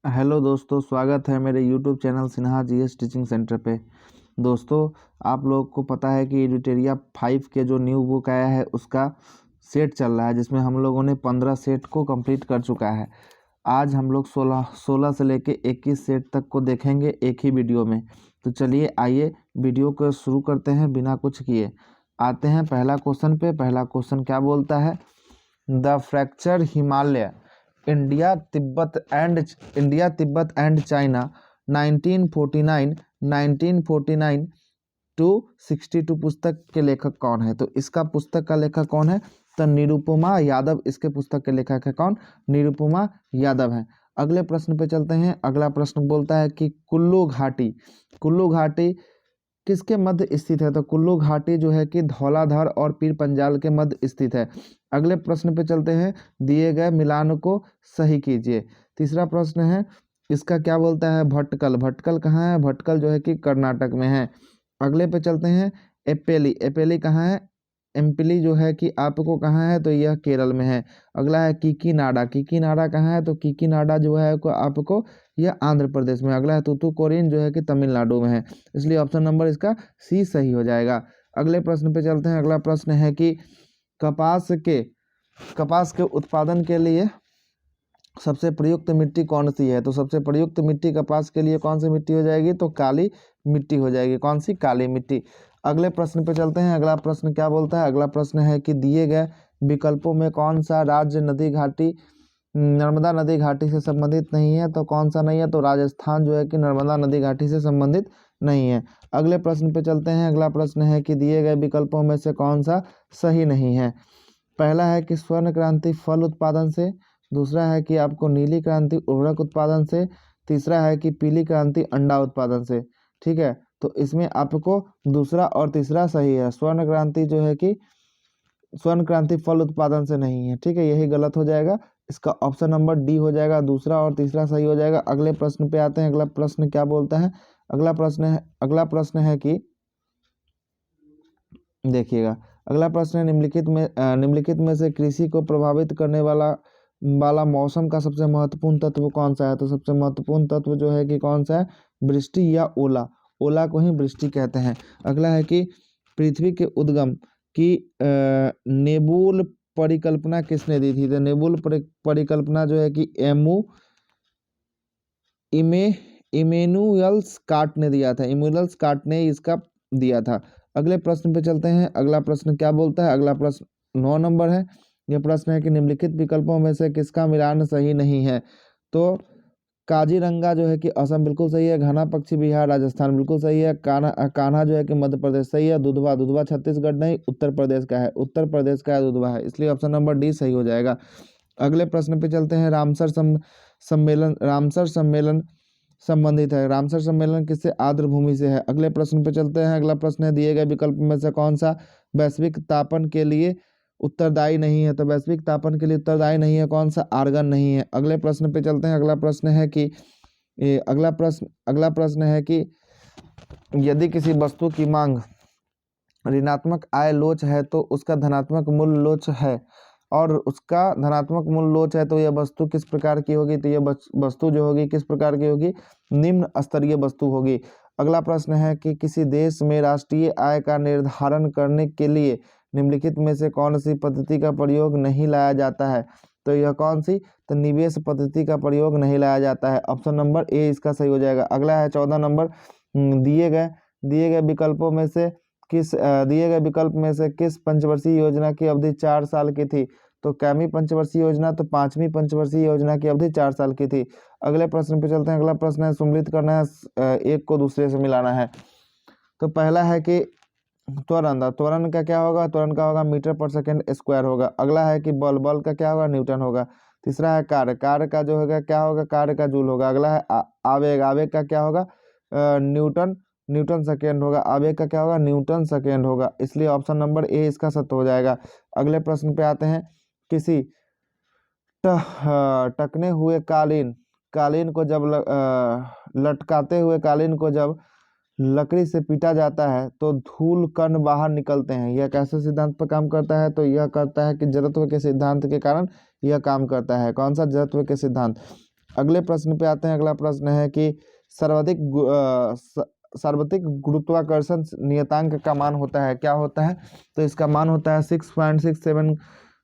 Hello दोस्तों, स्वागत है मेरे YouTube channel Sinha GS teaching centre पे। दोस्तों, आप लोगों को पता है कि एडिटेरिया 5 के जो न्यू बुक आया है उसका सेट चल रहा है, जिसमें हम लोगों ने 15 सेट को कंप्लीट कर चुका है। आज हम लोग 16 से लेके 21 सेट तक को देखेंगे एक ही वीडियो में। तो चलिए आइए वीडियो को शुरू करते हैं बिना कुछ किए। आते हैं पहला क्वेश्चन पे। पहला क्वेश्चन क्या बोलता है? The fracture Himalaya India Tibet and China 1949 to 62 पुस्तक के लेखक कौन है? तो इसका पुस्तक का लेखक कौन है? तो निरुपमा यादव इसके पुस्तक के लेखक है। कौन? निरुपमा यादव है। अगले प्रश्न पे चलते हैं। अगला प्रश्न बोलता है कि कुल्लू घाटी किसके मध्य स्थित है? तो कुल्लू घाटी जो है कि धौलाधर और पीर पंजाल के मध्य स्थित है। अगले प्रश्न पे चलते हैं। दिए गए मिलान को सही कीजिए। तीसरा प्रश्न है, इसका क्या बोलता है? भटकल कहाँ है? भटकल जो है कि कर्नाटक में है। अगले पे चलते हैं। एपेली कहाँ है? एम्पिली जो है कि आपको कहाँ है? तो यह केरल में है। अगला है कीकीनाडा कहाँ है? तो कीकीनाडा जो है को आपको यह आंध्र प्रदेश में। अगला है तूतुकुड़ीन जो है कि तमिलनाडु में है। इसलिए ऑप्शन नंबर इसका सी सही हो जाएगा। अगले प्रश्न पे चलते हैं। अगला प्रश्न है कि कपास के उत्पादन के लिए सबसे प्रयुक्त मिट्टी कौन सी है? तो सबसे प्रयुक्त मिट्टी कपास के लिए कौन सी मिट्टी हो जाएगी? तो काली मिट्टी हो जाएगी। कौन सी? काली मिट्टी। अगले प्रश्न पे चलते हैं। अगला प्रश्न क्या बोलता है? अगला प्रश्न है कि दिए गए विकल्पों में कौन सा राज्य नर्मदा नदी घाटी से संबंधित नहीं है? तो कौन सा नहीं है? तो राजस्थान जो है कि नर्मदा नदी घाटी से संबंधित नहीं है। अगले प्रश्न पे चलते हैं। अगला प्रश्न है कि दिए गए विकल्पों में से कौन सा सही नहीं है? पहला है कि स्वर्ण क्रांति फल उत्पादन से, दूसरा है कि आपको नीली क्रांति उर्वरक उत्पादन से, तीसरा है कि पीली क्रांति अंडा उत्पादन से। ठीक है, तो इसमें आपको दूसरा और तीसरा सही है। स्वर्ण क्रांति जो है कि स्वर्ण क्रांति फल उत्पादन से नहीं है। ठीक है, यही गलत हो जाएगा। इसका ऑप्शन नंबर डी हो जाएगा। दूसरा और तीसरा सही हो जाएगा। अगले प्रश्न पे आते हैं। अगला प्रश्न क्या बोलता है? अगला प्रश्न है कि देखिएगा, अगला प्रश्न है निम्नलिखित में से कृषि को प्रभावित करने वाला मौसम का सबसे महत्वपूर्ण तत्व कौन सा है? तो सबसे महत्वपूर्ण तत्व जो है कि कौन सा है? वृष्टि या ओला। ओला को ही वृष्टि कहते हैं। अगला है कि पृथ्वी के उद्गम की नेबुल परिकल्पना किसने दी थी? तो नेबुल परिकल्पना जो है कि इमेनुअल्स कांट ने दिया था। इमेनुअल्स कांट ने इसका दिया था। अगले प्रश्न पे चलते हैं। अगला प्रश्न क्या बोलता है? अगला प्रश्न 9 नंबर है। यह प्रश्न है कि निम्नलिखित विकल्पों में से किसका मिलान सही नहीं है? तो काजीरंगा जो है कि असम बिल्कुल सही है। घना पक्षी बिहार राजस्थान बिल्कुल सही है। कान्हा जो है कि मध्य प्रदेश सही है। दुधवा छत्तीसगढ़ नहीं, उत्तर प्रदेश का है। उत्तर प्रदेश का दुधवा है, इसलिए ऑप्शन नंबर डी सही हो जाएगा। अगले प्रश्न पे चलते हैं। रामसर सम्मेलन संबंधित है। रामसर सम्मेलन किससे? आर्द्र भूमि से है। अगले प्रश्न पे चलते हैं। अगला प्रश्न है दिए गए विकल्प में से कौन सा वैश्विक तापन के लिए उत्तरदायी नहीं है? तो वैश्विक तापन के लिए उत्तरदायी नहीं है कौन सा? आर्गन नहीं है। अगले प्रश्न पे चलते हैं। अगला प्रश्न है कि यदि किसी वस्तु की मांग ऋणात्मक आय लोच है तो उसका धनात्मक मूल्य लोच है, और उसका धनात्मक मूल्य लोच है, तो यह वस्तु किस प्रकार की होगी? तो यह वस्तु जो होगी किस प्रकार की होगी? निम्न स्तरीय वस्तु होगी। अगला प्रश्न है कि किसी देश में राष्ट्रीय आय का निर्धारण करने के लिए निम्नलिखित में से कौन सी पद्धति का प्रयोग नहीं लाया जाता है? तो यह कौन सी? तो निवेश पद्धति का प्रयोग नहीं लाया जाता है। ऑप्शन नंबर ए इसका सही हो जाएगा। अगला है 14 नंबर। दिए गए विकल्पों में से दिए गए विकल्प में से किस पंचवर्षीय योजना की अवधि 4 साल की थी? तो कैमी पंचवर्षीय योजना, तो 5वीं पंचवर्षीय योजना की अवधि 4 साल की थी। अगले प्रश्न पे चलते हैं। अगला प्रश्न है सम्मिलित करना है, एक को दूसरे से मिलाना है। तो पहला है कि त्वरण का क्या होगा? त्वरण का होगा मीटर पर सेकंड स्क्वायर होगा। अगला है कि बल का क्या होगा? न्यूटन होगा। तीसरा है कार्य का जो होगा क्या होगा? कार्य का जूल होगा। अगला है आवेग का क्या होगा? न्यूटन सेकेंड होगा। आवेग का क्या होगा? न्यूटन सेकेंड होगा। इसलिए ऑप्शन नंबर ए इसका सत्य हो जाएगा। अगले प्रश्न पे आते हैं। किसी टकने हुए कालीन को जब लटकाते हुए कालीन को जब लकड़ी से पीटा जाता है तो धूल कण बाहर निकलते हैं। यह कैसे सिद्धांत पर काम करता है? तो यह करता है कि जड़त्व के सिद्धांत के कारण यह काम करता है। कौन सा? जड़त्व के सिद्धांत। अगले प्रश्न पे आते हैं। अगला प्रश्न है कि सार्वत्रिक गुरुत्वाकर्षण नियतांक का मान होता है, क्या होता है? तो इसका मान होता है 6.67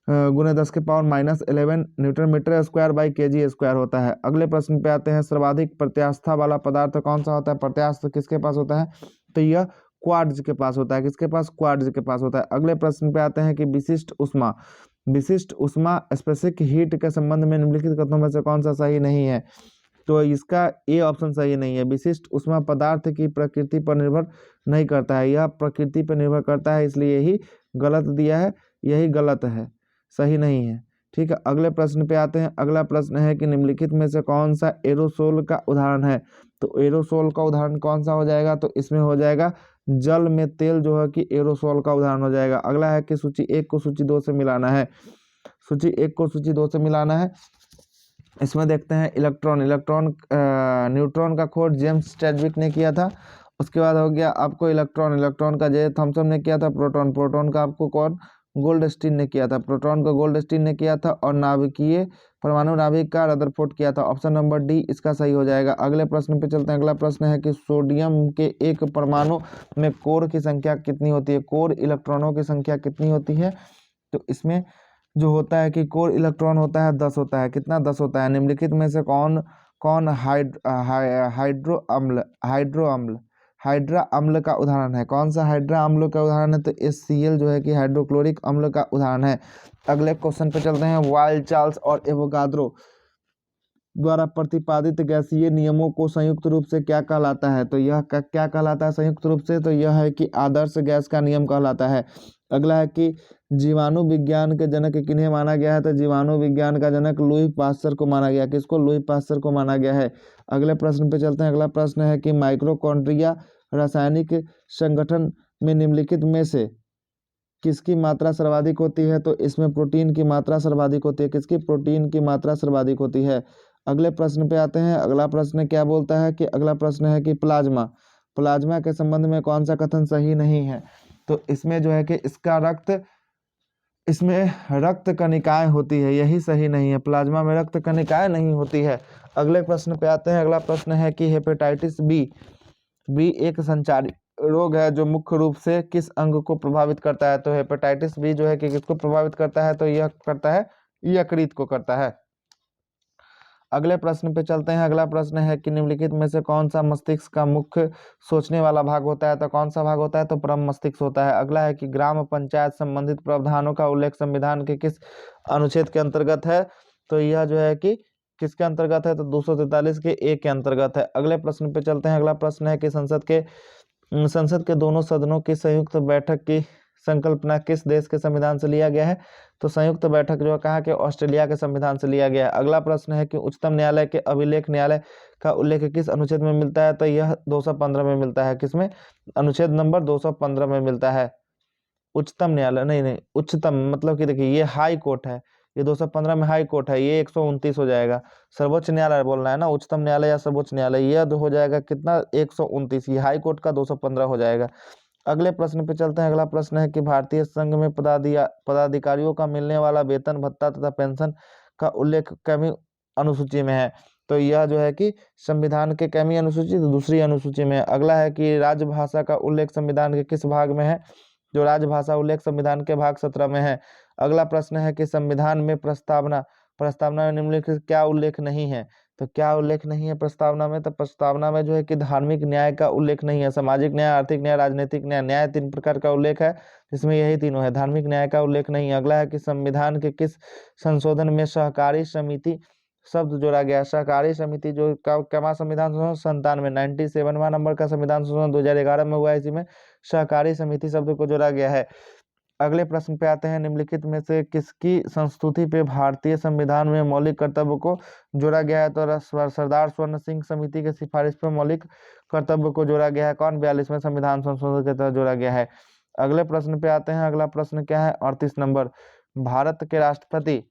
गुणे 10⁻11 newton metre square by KG square होता है। अगले प्रश्न पे आते हैं। सर्वाधिक प्रत्यास्था वाला पदार्थ कौन सा होता है? प्रत्यास्थ किसके पास होता है? तो यह क्वार्ट्ज के पास होता है। किसके पास? क्वार्ट्ज के पास होता है। अगले प्रश्न पे आते हैं कि विशिष्ट उष्मा स्पेसिफिक हीट के संबंध में निम्नलिखित कथनों में से कौन सा सही नहीं है? तो इसका ए ऑप्शन सही नहीं है। विशिष्ट उष्मा पदार्थ की प्रकृति पर निर्भर नहीं करता है, यह प्रकृति पर निर्भर करता है, इसलिए यही गलत दिया है, यही गलत है, सही नहीं है। ठीक है, अगले प्रश्न पे आते हैं। अगला प्रश्न है कि निम्नलिखित में से कौन सा एरोसोल का उदाहरण है? तो एरोसोल का उदाहरण कौन सा हो जाएगा? तो इसमें हो जाएगा जल में तेल जो है कि एरोसोल का उदाहरण हो जाएगा। अगला है कि सूची 1 को सूची 2 से मिलाना है। सूची 1 को सूची 2 से मिलाना है। इसमें देखते हैं न्यूट्रॉन का खोज जेम्स चैडविक ने किया था। उसके बाद हो गया आपको इलेक्ट्रॉन का जे थॉमसन ने किया था। प्रोटॉन का आपको कौन? गोल्डस्टीन ने किया था। प्रोटॉन का गोल्डस्टीन ने किया था। और नाभिकीय परमाणु नाभिक का रदरफोर्ड किया था। ऑप्शन नंबर डी इसका सही हो जाएगा। अगले प्रश्न पे चलते हैं। अगला प्रश्न है कि सोडियम के एक परमाणु में कोर की संख्या कितनी होती है? कोर इलेक्ट्रॉनों की संख्या कितनी होती है? तो इसमें जो होता है कि कोर इलेक्ट्रॉन होता है 10 होता है। कितना? 10 होता है। निम्नलिखित में से कौन कौन हाइड्रा अम्ल का उदाहरण है? कौन सा हाइड्रा अम्ल का उदाहरण है? तो HCl जो है कि हाइड्रोक्लोरिक अम्ल का उदाहरण है। अगले क्वेश्चन पे चलते हैं। वाइल्ड चार्ल्स और एवोगाद्रो द्वारा प्रतिपादित गैसीय नियमों को संयुक्त रूप से क्या कहलाता है? तो यह क्या कहलाता है संयुक्त रूप से? तो यह है कि आदर्श गैस का नियम कहलाता है। अगला है कि जीवाणु विज्ञान के जनक किन्हें माना गया है? तो जीवाणु विज्ञान का जनक लुई पास्चर को माना गया। किसको? लुई पास्चर को माना गया है। अगले प्रश्न पे चलते हैं। अगला प्रश्न है कि माइटोकॉन्ड्रिया रासायनिक संगठन में निम्नलिखित में से किसकी मात्रा सर्वाधिक होती है? तो इसमें प्रोटीन की मात्रा सर्वाधिक होती है। किसकी? प्रोटीन की मात्रा सर्वाधिक होती है। अगले प्रश्न पे आते हैं। अगला प्रश्न क्या बोलता है कि अगला प्रश्न है कि प्लाज्मा के संबंध में कौन सा कथन सही नहीं है? तो इसमें जो है कि इसमें रक्त कणिकाएं होती है, यही सही नहीं है। प्लाज्मा में रक्त कणिकाएं नहीं होती है। अगले प्रश्न पे आते हैं। अगला प्रश्न है कि हेपेटाइटिस बी एक संचारी रोग है जो मुख्य रूप से किस अंग को प्रभावित करता है? तो हेपेटाइटिस बी जो है कि किसको प्रभावित करता है? तो यह करता है यकृत को करता है। अगले प्रश्न पे चलते हैं। अगला प्रश्न है कि निम्नलिखित में से कौन सा मस्तिष्क का मुख्य सोचने वाला भाग होता है? तो कौन सा भाग होता है? तो परम मस्तिष्क होता है। अगला है कि ग्राम पंचायत संबंधित प्रावधानों का उल्लेख संविधान के किस अनुच्छेद के अंतर्गत है? तो यह जो है कि किसके अंतर्गत है? तो 243 के ए के अंतर्गत है। अगले प्रश्न पे चलते हैं। अगला प्रश्न है कि संसद के दोनों सदनों की संयुक्त बैठक की संकल्पना किस देश के संविधान से लिया गया है? तो संयुक्त बैठक जो कहा कि ऑस्ट्रेलिया के संविधान से लिया गया है। अगला प्रश्न है कि उच्चतम न्यायालय के अभिलेख न्यायालय का उल्लेख किस अनुच्छेद में मिलता है? तो यह 215 में मिलता है। किसमें? अनुच्छेद नंबर 215 में मिलता है। उच्चतम न्यायालय नहीं, उच्चतम मतलब कि देखिए ये हाई कोर्ट है, ये 215 में हाई कोर्ट है, ये 129 हो जाएगा। सर्वोच्च न्यायालय बोलना है ना, उच्चतम न्यायालय या सर्वोच्च न्यायालय, ये हो जाएगा कितना? 129। ये हाई कोर्ट का 215 हो जाएगा। अगले प्रश्न पे चलते हैं। अगला प्रश्न है कि भारतीय संघ में पदाधिकारियों का मिलने वाला वेतन भत्ता तथा पेंशन का उल्लेख कैमी अनुसूची में है? तो यह जो है कि संविधान के कैमी अनुसूची दूसरी अनुसूची में है। अगला है कि राजभाषा का उल्लेख संविधान के किस भाग में है? जो राजभाषा उल्लेख संविधान के भाग 17 में है। अगला प्रश्न है कि संविधान में प्रस्तावना में निम्नलिखित क्या उल्लेख नहीं है? तो क्या उल्लेख नहीं है प्रस्तावना में? तो प्रस्तावना में जो है कि धार्मिक न्याय का उल्लेख नहीं है। सामाजिक न्याय, आर्थिक न्याय, राजनीतिक न्याय 3 प्रकार का उल्लेख है, जिसमें यही तीनों है। धार्मिक न्याय का उल्लेख नहीं है। अगला है कि संविधान के किस संशोधन में सहकारी समिति शब्द जोड़ा गया? सहकारी समिति जो कमा संविधान संशोधन 97वां नंबर का संविधान संशोधन 2011 में हुआ है, इसी में सहकारी समिति शब्द को जोड़ा गया है। अगले प्रश्न पे आते हैं। निम्नलिखित में से किसकी संस्तुति पे भारतीय संविधान में मौलिक कर्तव्य को जोड़ा गया है? तो सरदार स्वर्ण सिंह समिति के सिफारिश पर मौलिक कर्तव्य को जोड़ा गया है। कौन? 42वें संविधान संशोधन के तहत जोड़ा गया है। अगले प्रश्न पे आते हैं। अगला प्रश्न क्या है? 38 नंबर। भारत के राष्ट्रपति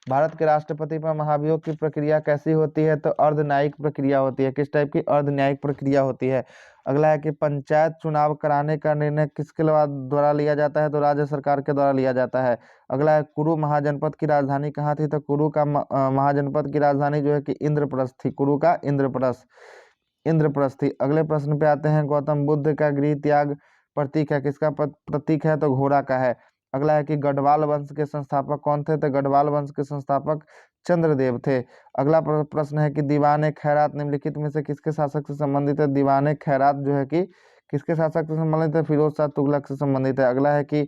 भारत के राष्ट्रपति पर महाभियोग की प्रक्रिया कैसी होती है? तो अर्धन्यायिक प्रक्रिया होती है। किस टाइप की? अर्धन्यायिक प्रक्रिया होती है। अगला है कि पंचायत चुनाव कराने का निर्णय किसके द्वारा लिया जाता है? तो राज्य सरकार के द्वारा लिया जाता है। अगला है कुरु महाजनपद की राजधानी कहाँ थी? तो कुरु का महाजनपद की राजधानी जो है कि इंद्रप्रस्थ थी। कुरु का इंद्रप्रस्थ थी। अगले प्रश्न पे आते हैं, गौतम बुद्ध का गृह त्याग प्रतीक है, किसका प्रतीक है? तो घोड़ा का है। अगला है कि गढ़वाल वंश के संस्थापक कौन थे? तो गढ़वाल वंश के संस्थापक चंद्रदेव थे। अगला प्रश्न है कि दीवान खैरात निम्नलिखित में से किसके शासक से संबंधित है? दीवान खैरात जो है कि किसके शासक से संबंधित है? फिरोज शाह तुगलक से संबंधित है। अगला है कि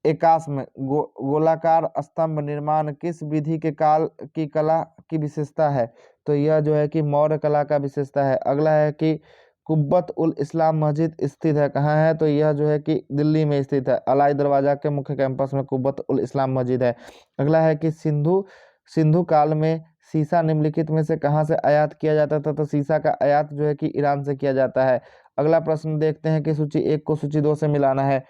एकाश में गोलाकार स्तंभ निर्माण किस विधि के काल की कला की विशेषता है? तो यह जो है कि मौर्य कला का विशेषता है। अगला है कि कुब्बत उल इस्लाम मस्जिद स्थित है कहाँ है? तो यह जो है कि दिल्ली में स्थित है। अलाई दरवाजा के मुख्य कैंपस में कुब्बत उल इस्लाम मस्जिद है। अगला है कि सिंधु सिंधु काल में सीसा निम्नलिखित में से कहाँ से आयात किया जाता था? तो सीसा का आयात जो है कि ईरान से किया जाता है। अगला प्रश्न देखते हैं कि सूची 1 को सूची 2 से मिलाना है।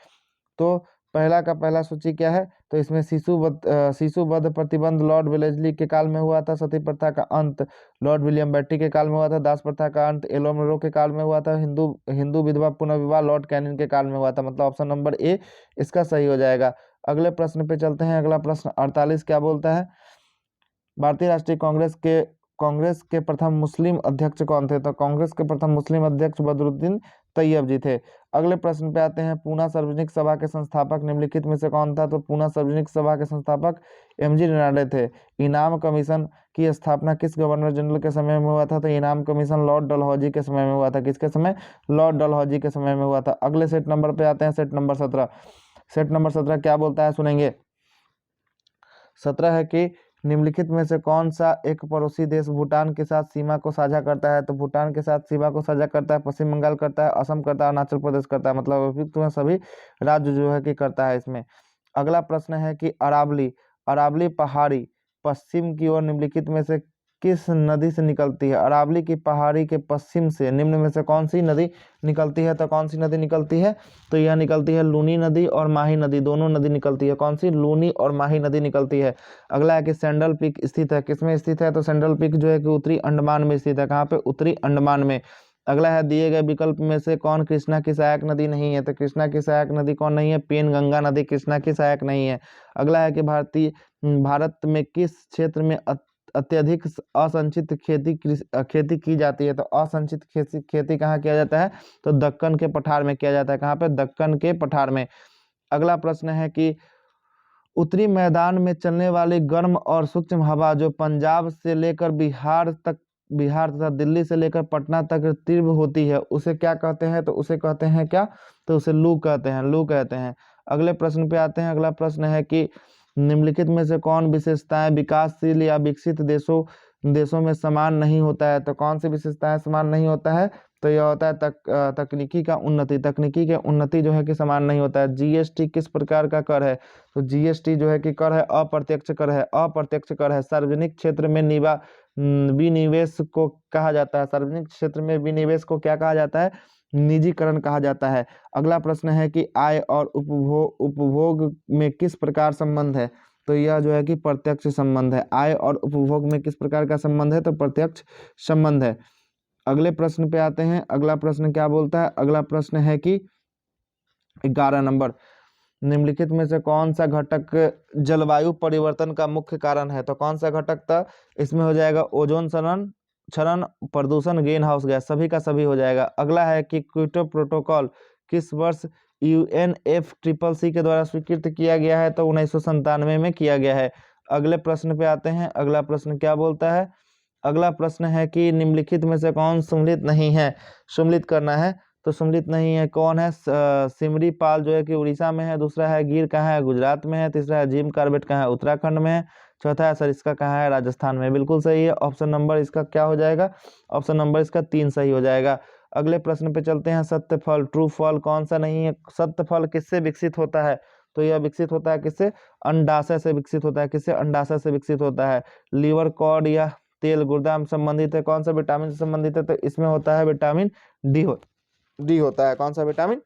तो पहला का पहला सूची क्या है? तो इसमें शिशुवध प्रतिबंध लॉर्ड वेलेस्ली के काल में हुआ था। सती प्रथा का अंत लॉर्ड विलियम बेट्टी के काल में हुआ था। दास प्रथा का अंत एलो मोरो के काल में हुआ था। हिंदू हिंदू विधवा पुनर्विवाह लॉर्ड कैनिंग के काल में हुआ था। मतलब ऑप्शन नंबर ए इसका सही हो जाएगा। अगले प्रश्न पे चलते हैं। अगला प्रश्न 48 क्या बोलता है? भारतीय राष्ट्रीय कांग्रेस के प्रथम मुस्लिम अध्यक्ष कौन थे? तो कांग्रेस के प्रथम मुस्लिम अध्यक्ष बदरुद्दीन तैयब जी थे। अगले प्रश्न पे आते हैं, पूना सार्वजनिक सभा के संस्थापक निम्नलिखित में से कौन था? तो पूना सार्वजनिक सभा के संस्थापक एमजी रेनाडे थे। इनाम कमीशन की स्थापना किस गवर्नर जनरल के समय में हुआ था? तो इनाम कमीशन लॉर्ड डलहौजी के समय में हुआ था। किसके समय? लॉर्ड डलहौजी के समय में हुआ था। अगले सेट नंबर पे आते हैं, सेट नंबर 17। सेट नंबर 17 क्या बोलता है सुनेंगे। 17 है कि निम्नलिखित में से कौन सा एक पड़ोसी देश भूटान के साथ सीमा को साझा करता है? तो भूटान के साथ सीमा को साझा करता है पश्चिम बंगाल करता है, असम करता है, अरुणाचल प्रदेश करता है। मतलब अभियुक्त में सभी राज्य जो है कि करता है इसमें। अगला प्रश्न है कि अरावली अरावली पहाड़ी पश्चिम की ओर निम्नलिखित में से किस नदी से निकलती है? अरावली की पहाड़ी के पश्चिम से निम्न में से कौन सी नदी निकलती है? तो कौन सी नदी निकलती है? तो यह निकलती है लूनी नदी और माही नदी, दोनों नदी निकलती है। कौन सी? लूनी और माही नदी निकलती है। अगला है कि सैंडल पीक स्थित है, किसमें स्थित है? तो सैंडल पीक जो है कि उत्तरी अंडमान में स्थित है। कहाँ पे? उत्तरी अंडमान में। अगला है दिए गए विकल्प में से कौन कृष्णा की सहायक नदी नहीं है? तो कृष्णा की सहायक नदी कौन नहीं है? पेन गंगा नदी कृष्णा की सहायक नहीं है। अगला है कि भारत में किस क्षेत्र में अत्यधिक असंचित खेती की जाती है? तो असंचित खेती कहाँ किया जाता है? तो दक्कन के पठार में किया जाता है। कहाँ पे? दक्कन के पठार में। अगला प्रश्न है कि उत्तरी मैदान में चलने वाली गर्म और सूक्ष्म हवा जो पंजाब से लेकर बिहार तथा दिल्ली से लेकर पटना तक तीव्र होती है, उसे क्या कहते हैं? तो उसे कहते हैं क्या? तो उसे लू कहते हैं, लू कहते हैं। अगले प्रश्न पे आते हैं। अगला प्रश्न है कि निम्नलिखित में से कौन विशेषताएं विकासशील या विकसित देशों में समान नहीं होता है? तो कौन सी विशेषताएं समान नहीं होता है? तो यह होता है तकनीकी के उन्नति जो है कि समान नहीं होता है। जीएसटी किस प्रकार का कर है? तो जीएसटी जो है कि कर है अप्रत्यक्ष कर है, अप्रत्यक्ष कर है। सार्वजनिक क्षेत्र में विनिवेश को कहा जाता है। सार्वजनिक क्षेत्र में विनिवेश को क्या कहा जाता है? निजीकरण कहा जाता है। अगला प्रश्न है कि आय और उपभोग में किस प्रकार संबंध है? तो यह जो है कि प्रत्यक्ष संबंध है। आय और उपभोग में किस प्रकार का संबंध है? तो प्रत्यक्ष संबंध है। अगले प्रश्न पे आते हैं। अगला प्रश्न क्या बोलता है? अगला प्रश्न है कि 11 नंबर, निम्नलिखित में से कौन सा घटक जलवायु परिवर्तन का मुख्य कारण है? तो कौन सा घटक था? इसमें हो जाएगा ओजोन क्षरण, प्रदूषण, ग्रीन हाउस गैस, सभी का सभी हो जाएगा। अगला है कि क्योटो प्रोटोकॉल किस वर्ष UNFCCC के द्वारा स्वीकृत किया गया है? तो 1997 में किया गया है। अगले प्रश्न पे आते हैं। अगला प्रश्न क्या बोलता है? अगला प्रश्न है कि निम्नलिखित में से कौन सम्मिलित नहीं है? सम्मिलित करना है। तो सम्मिलित नहीं है कौन है? सिमरी पाल जो है कि उड़ीसा में है। दूसरा है गिर कहाँ है? गुजरात में है। तीसरा है जिम कार्बेट कहाँ है? उत्तराखंड में है। चौथा है सरिस्का कहाँ है? राजस्थान में। बिल्कुल सही है। ऑप्शन नंबर इसका क्या हो जाएगा? ऑप्शन नंबर इसका 3 सही हो जाएगा। अगले प्रश्न पे चलते हैं। सत्य फल ट्रू फल कौन सा नहीं है? सत्य फल किससे विकसित होता है? तो यह विकसित होता है किससे? अंडाशय से विकसित होता है। किससे? अंडाशय से विकसित होता है। लीवर कॉर्ड या तेल गुर्दा में संबंधित है। कौन सा विटामिन से संबंधित है? तो इसमें होता है विटामिन डी होता है। कौन सा विटामिन?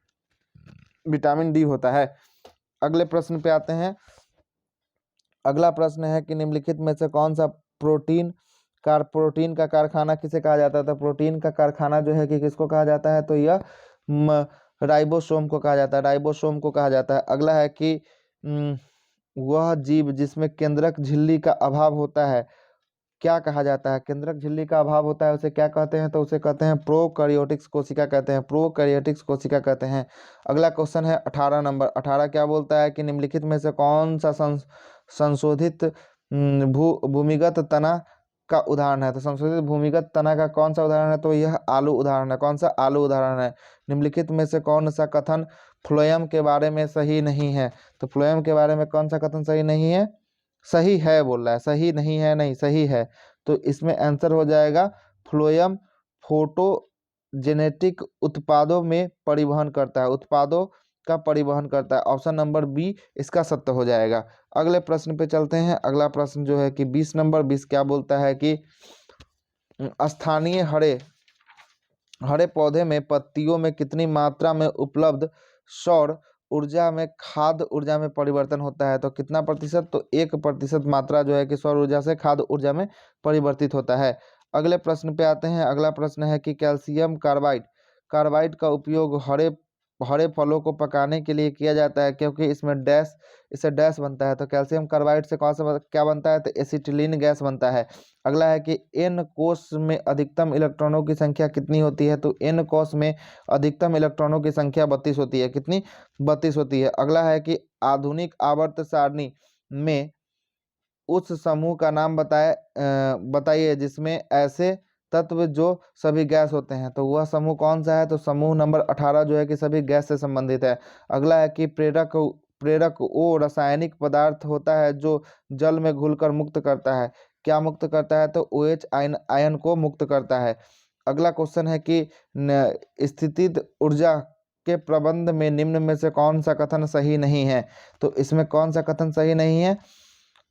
विटामिन डी होता है। अगले प्रश्न पे आते हैं। अगला प्रश्न है कि निम्नलिखित में से कौन सा प्रोटीन का कारखाना किसे कहा जाता है? तो प्रोटीन का कारखाना जो है कि किसको कहा जाता है? तो यह राइबोसोम को कहा जाता है, राइबोसोम को कहा जाता है। अगला है कि वह जीव जिसमें केंद्रक झिल्ली का अभाव होता है क्या कहा जाता है? केंद्रक झिल्ली का अभाव होता है उसे क्या कहते हैं? तो उसे कहते हैं प्रोकैरियोटिक्स कोशिका कहते हैं, प्रोकैरियोटिक्स कोशिका कहते हैं। अगला क्वेश्चन है 18 नंबर। 18 क्या बोलता है कि निम्नलिखित में से कौन सा संशोधित भूमिगत तना का उदाहरण है? तो संशोधित भूमिगत तना का कौन सा उदाहरण है? तो यह आलू उदाहरण है। कौन सा? आलू उदाहरण है। निम्नलिखित में से कौन सा कथन फ्लोएम के बारे में सही नहीं है? तो फ्लोएम के बारे में कौन सा कथन सही नहीं है? सही है बोल रहा है, सही नहीं है, नहीं सही है। तो इसमें आंसर हो जाएगा फ्लोएम फोटोजेनेटिक उत्पादों में परिवहन करता है, उत्पादों का परिवहन करता है। ऑप्शन नंबर बी इसका सत्य हो जाएगा। अगले प्रश्न पे चलते हैं। अगला प्रश्न जो है कि 20 नंबर। 20 क्या बोलता है कि स्थानीय हरे पौधे में पत्तियों में कितनी मात्रा में उपलब्ध सौर ऊर्जा में खाद्य ऊर्जा में परिवर्तन होता है? तो कितना प्रतिशत? तो 1% मात्रा जो है कि सौर ऊर्जा से खाद्य ऊर्जा में परिवर्तित होता है। अगले प्रश्न पे आते हैं। अगला प्रश्न है कि कैल्शियम कार्बाइड का उपयोग हरे हरे फलों को पकाने के लिए किया जाता है क्योंकि इससे डैश बनता है। तो कैल्शियम कार्बाइड से कौन सा क्या बनता है? तो एसिटिलीन गैस बनता है। अगला है कि एन कोष में अधिकतम इलेक्ट्रॉनों की संख्या कितनी होती है? तो एन कोष में अधिकतम इलेक्ट्रॉनों की संख्या 32 होती है। कितनी? 32 होती है। अगला है कि आधुनिक आवर्त सारणी में उस समूह का नाम बताइए जिसमें ऐसे तत्व जो सभी गैस होते हैं। तो वह समूह कौन सा है? तो समूह नंबर 18 जो है कि सभी गैस से संबंधित है। अगला है कि प्रेरक वो रासायनिक पदार्थ होता है जो जल में घुलकर मुक्त करता है। क्या मुक्त करता है? तो OH आयन को मुक्त करता है। अगला क्वेश्चन है कि स्थितिज ऊर्जा के प्रबंध में निम्न में से कौन सा कथन सही नहीं है? तो इसमें कौन सा कथन सही नहीं है?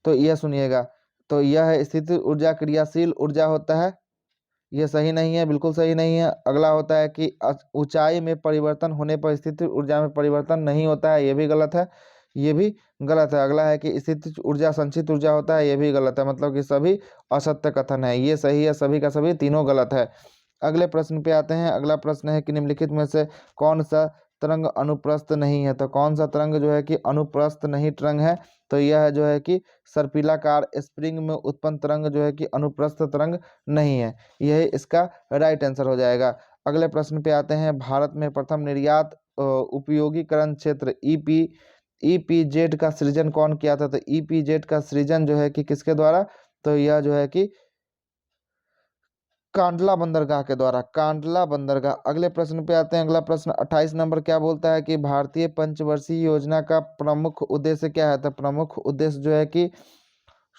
तो यह सुनिएगा। तो यह है स्थितिज ऊर्जा क्रियाशील ऊर्जा होता है, यह सही नहीं है, बिल्कुल सही नहीं है। अगला होता है कि ऊंचाई में परिवर्तन होने पर स्थितिज ऊर्जा में परिवर्तन नहीं होता है, यह भी गलत है, ये भी गलत है। अगला है कि स्थितिज ऊर्जा संचित ऊर्जा होता है, यह भी गलत है। मतलब कि सभी असत्य कथन है, ये सही है, सभी का सभी तीनों गलत है। अगले प्रश्न पे आते हैं। अगला प्रश्न है कि निम्नलिखित में से कौन सा तरंग अनुप्रस्थ नहीं है? तो कौन सा तरंग जो है कि अनुप्रस्थ नहीं तरंग है? तो यह जो है कि सर्पिलाकार स्प्रिंग में उत्पन्न तरंग जो है कि अनुप्रस्थ तरंग नहीं है। यही इसका राइट आंसर हो जाएगा। अगले प्रश्न पे आते हैं। भारत में प्रथम निर्यात उपयोगीकरण क्षेत्र ईपीजेड का सृजन कौन किया था? तो ईपीजेड का सृजन जो है कि किसके द्वारा? तो यह जो है कि कांडला बंदरगाह के द्वारा, कांडला बंदरगाह। अगले प्रश्न पे आते हैं। अगला प्रश्न 28 नंबर क्या बोलता है कि भारतीय पंचवर्षीय योजना का प्रमुख उद्देश्य क्या है? तो प्रमुख उद्देश्य जो है कि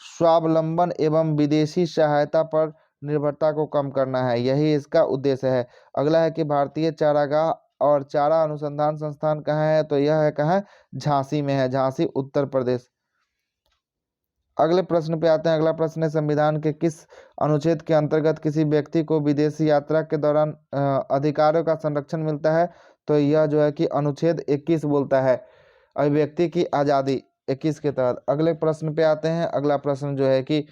स्वावलंबन एवं विदेशी सहायता पर निर्भरता को कम करना है, यही इसका उद्देश्य है। अगला है कि भारतीय चारागाह और चारा अनुसंधान संस्थान कहाँ है? तो यह है कहाँ? झांसी में है, झांसी उत्तर प्रदेश। अगले प्रश्न पे आते हैं। अगला प्रश्न है संविधान के किस अनुच्छेद के अंतर्गत किसी व्यक्ति को विदेशी यात्रा के दौरान अधिकारों का संरक्षण मिलता है? तो यह जो है कि अनुच्छेद 21 बोलता है अभिव्यक्ति की आज़ादी, 21 के तहत। अगले प्रश्न पे आते हैं। अगला प्रश्न जो है कि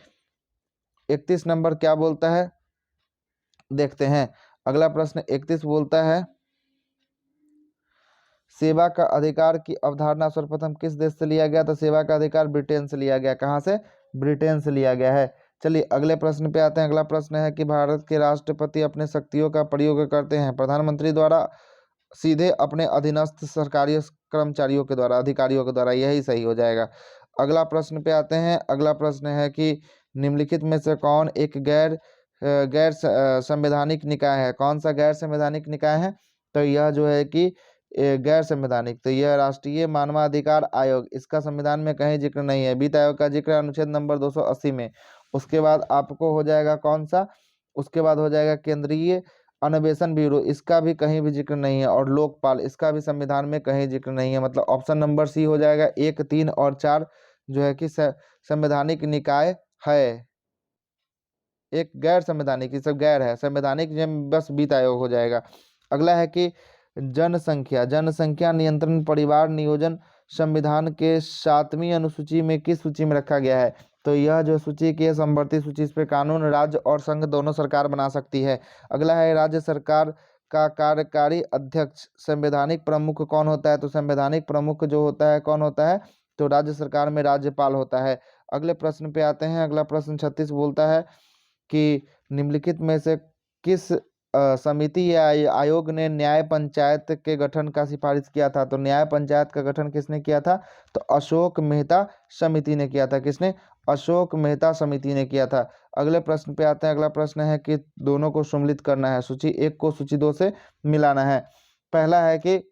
31 नंबर क्या बोलता है, देखते हैं। अगला प्रश्न 31 बोलता है सेवा का अधिकार की अवधारणा सर्वप्रथम किस देश से लिया गया? तो सेवा का अधिकार ब्रिटेन से लिया गया। कहाँ से? ब्रिटेन से लिया गया है। चलिए अगले प्रश्न पे आते हैं। अगला प्रश्न है कि भारत के राष्ट्रपति अपने शक्तियों का प्रयोग करते हैं प्रधानमंत्री द्वारा, सीधे अपने अधीनस्थ सरकारी कर्मचारियों के द्वारा, अधिकारियों के द्वारा, यही सही हो जाएगा। अगला प्रश्न पे आते हैं। अगला प्रश्न है कि निम्नलिखित में से कौन एक गैर संवैधानिक निकाय है? कौन सा गैर संवैधानिक निकाय है? तो यह जो है कि गैर संवैधानिक, तो यह राष्ट्रीय मानवाधिकार आयोग, इसका संविधान में कहीं जिक्र नहीं है। वित्त आयोग का जिक्र अनुच्छेद नंबर 280 में। उसके बाद आपको हो जाएगा कौन सा? उसके बाद हो जाएगा केंद्रीय अन्वेषण ब्यूरो, इसका भी कहीं भी जिक्र नहीं है। और लोकपाल, इसका भी संविधान में कहीं जिक्र नहीं है। मतलब ऑप्शन नंबर सी हो जाएगा। 1, 3 और 4 जो है कि संवैधानिक निकाय है। एक गैर संवैधानिक, ये सब गैर है, संवैधानिक में बस वित्त आयोग हो जाएगा। अगला है कि जनसंख्या नियंत्रण परिवार नियोजन संविधान के 7वीं अनुसूची में किस सूची में रखा गया है? तो यह जो सूची की है समवर्ती सूची, इस पे कानून राज्य और संघ दोनों सरकार बना सकती है। अगला है राज्य सरकार का कार्यकारी अध्यक्ष संवैधानिक प्रमुख कौन होता है? तो संवैधानिक प्रमुख जो होता है कौन होता है? तो राज्य सरकार में राज्यपाल होता है। अगले प्रश्न पे आते हैं। अगला प्रश्न 36 बोलता है कि निम्नलिखित में से किस समिति या आयोग ने न्याय पंचायत के गठन का सिफारिश किया था? तो न्याय पंचायत का गठन किसने किया था? तो अशोक मेहता समिति ने किया था। किसने? अशोक मेहता समिति ने किया था। अगले प्रश्न पे आते हैं। अगला प्रश्न है कि दोनों को सम्मिलित करना है, सूची 1 को सूची 2 से मिलाना है। पहला है कि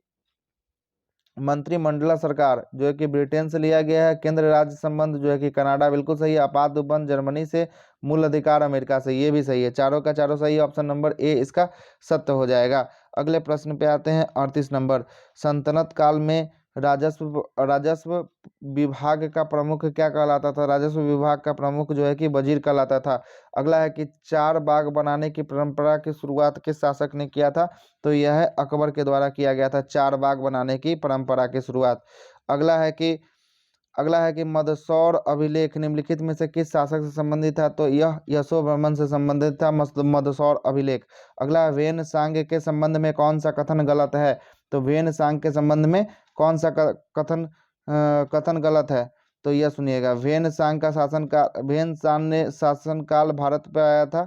मंत्रिमंडल सरकार जो है कि ब्रिटेन से लिया गया है। केंद्र राज्य संबंध जो है कि कनाडा, बिल्कुल सही है। आपात उपबंध जर्मनी से। मूल अधिकार अमेरिका से, ये भी सही है। चारों का चारों सही है। ऑप्शन नंबर ए इसका सत्य हो जाएगा। अगले प्रश्न पे आते हैं। 38 नंबर, सल्तनत काल में राजस्व राजस्व विभाग का प्रमुख क्या कहलाता था? राजस्व विभाग का प्रमुख जो है कि वजीर कहलाता था। अगला है कि 4 बाग बनाने की परंपरा की शुरुआत किस शासक ने किया था? तो यह है अकबर के द्वारा किया गया था, 4 बाग बनाने की परंपरा की शुरुआत। अगला है कि मंदसौर अभिलेख निम्नलिखित में से किस शासक से संबंधित था? तो यह यशोवर्मन से संबंधित था, मंदसौर अभिलेख। अगला है वेन सांग के संबंध में कौन सा कथन गलत है? तो वेन सांग के संबंध में कौन सा कथन गलत है? तो यह सुनिएगा, वेन सांग ने शासनकाल भारत पे आया था।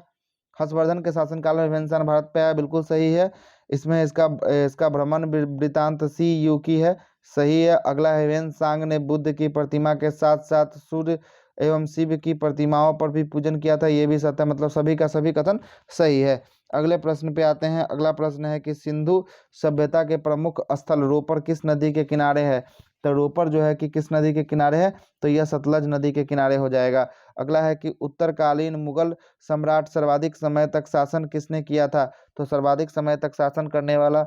हर्षवर्धन के शासनकाल में वेनसान भारत पे आया, बिल्कुल सही है। इसमें इसका भ्रमण वृत्तांत सी यू की है, सही है। अगला है वेनसांग ने बुद्ध की प्रतिमा के साथ साथ सूर्य एवं शिव की प्रतिमाओं पर भी पूजन किया था, ये भी सत्य है। मतलब सभी का सभी कथन सही है। अगले प्रश्न पे आते हैं। अगला प्रश्न है कि सिंधु सभ्यता के प्रमुख स्थल रोपर किस नदी के किनारे है? तो रोपर जो है कि किस नदी के किनारे है? तो यह सतलज नदी के किनारे हो जाएगा। अगला है कि उत्तरकालीन मुगल सम्राट सर्वाधिक समय तक शासन किसने किया था? तो सर्वाधिक समय तक शासन करने वाला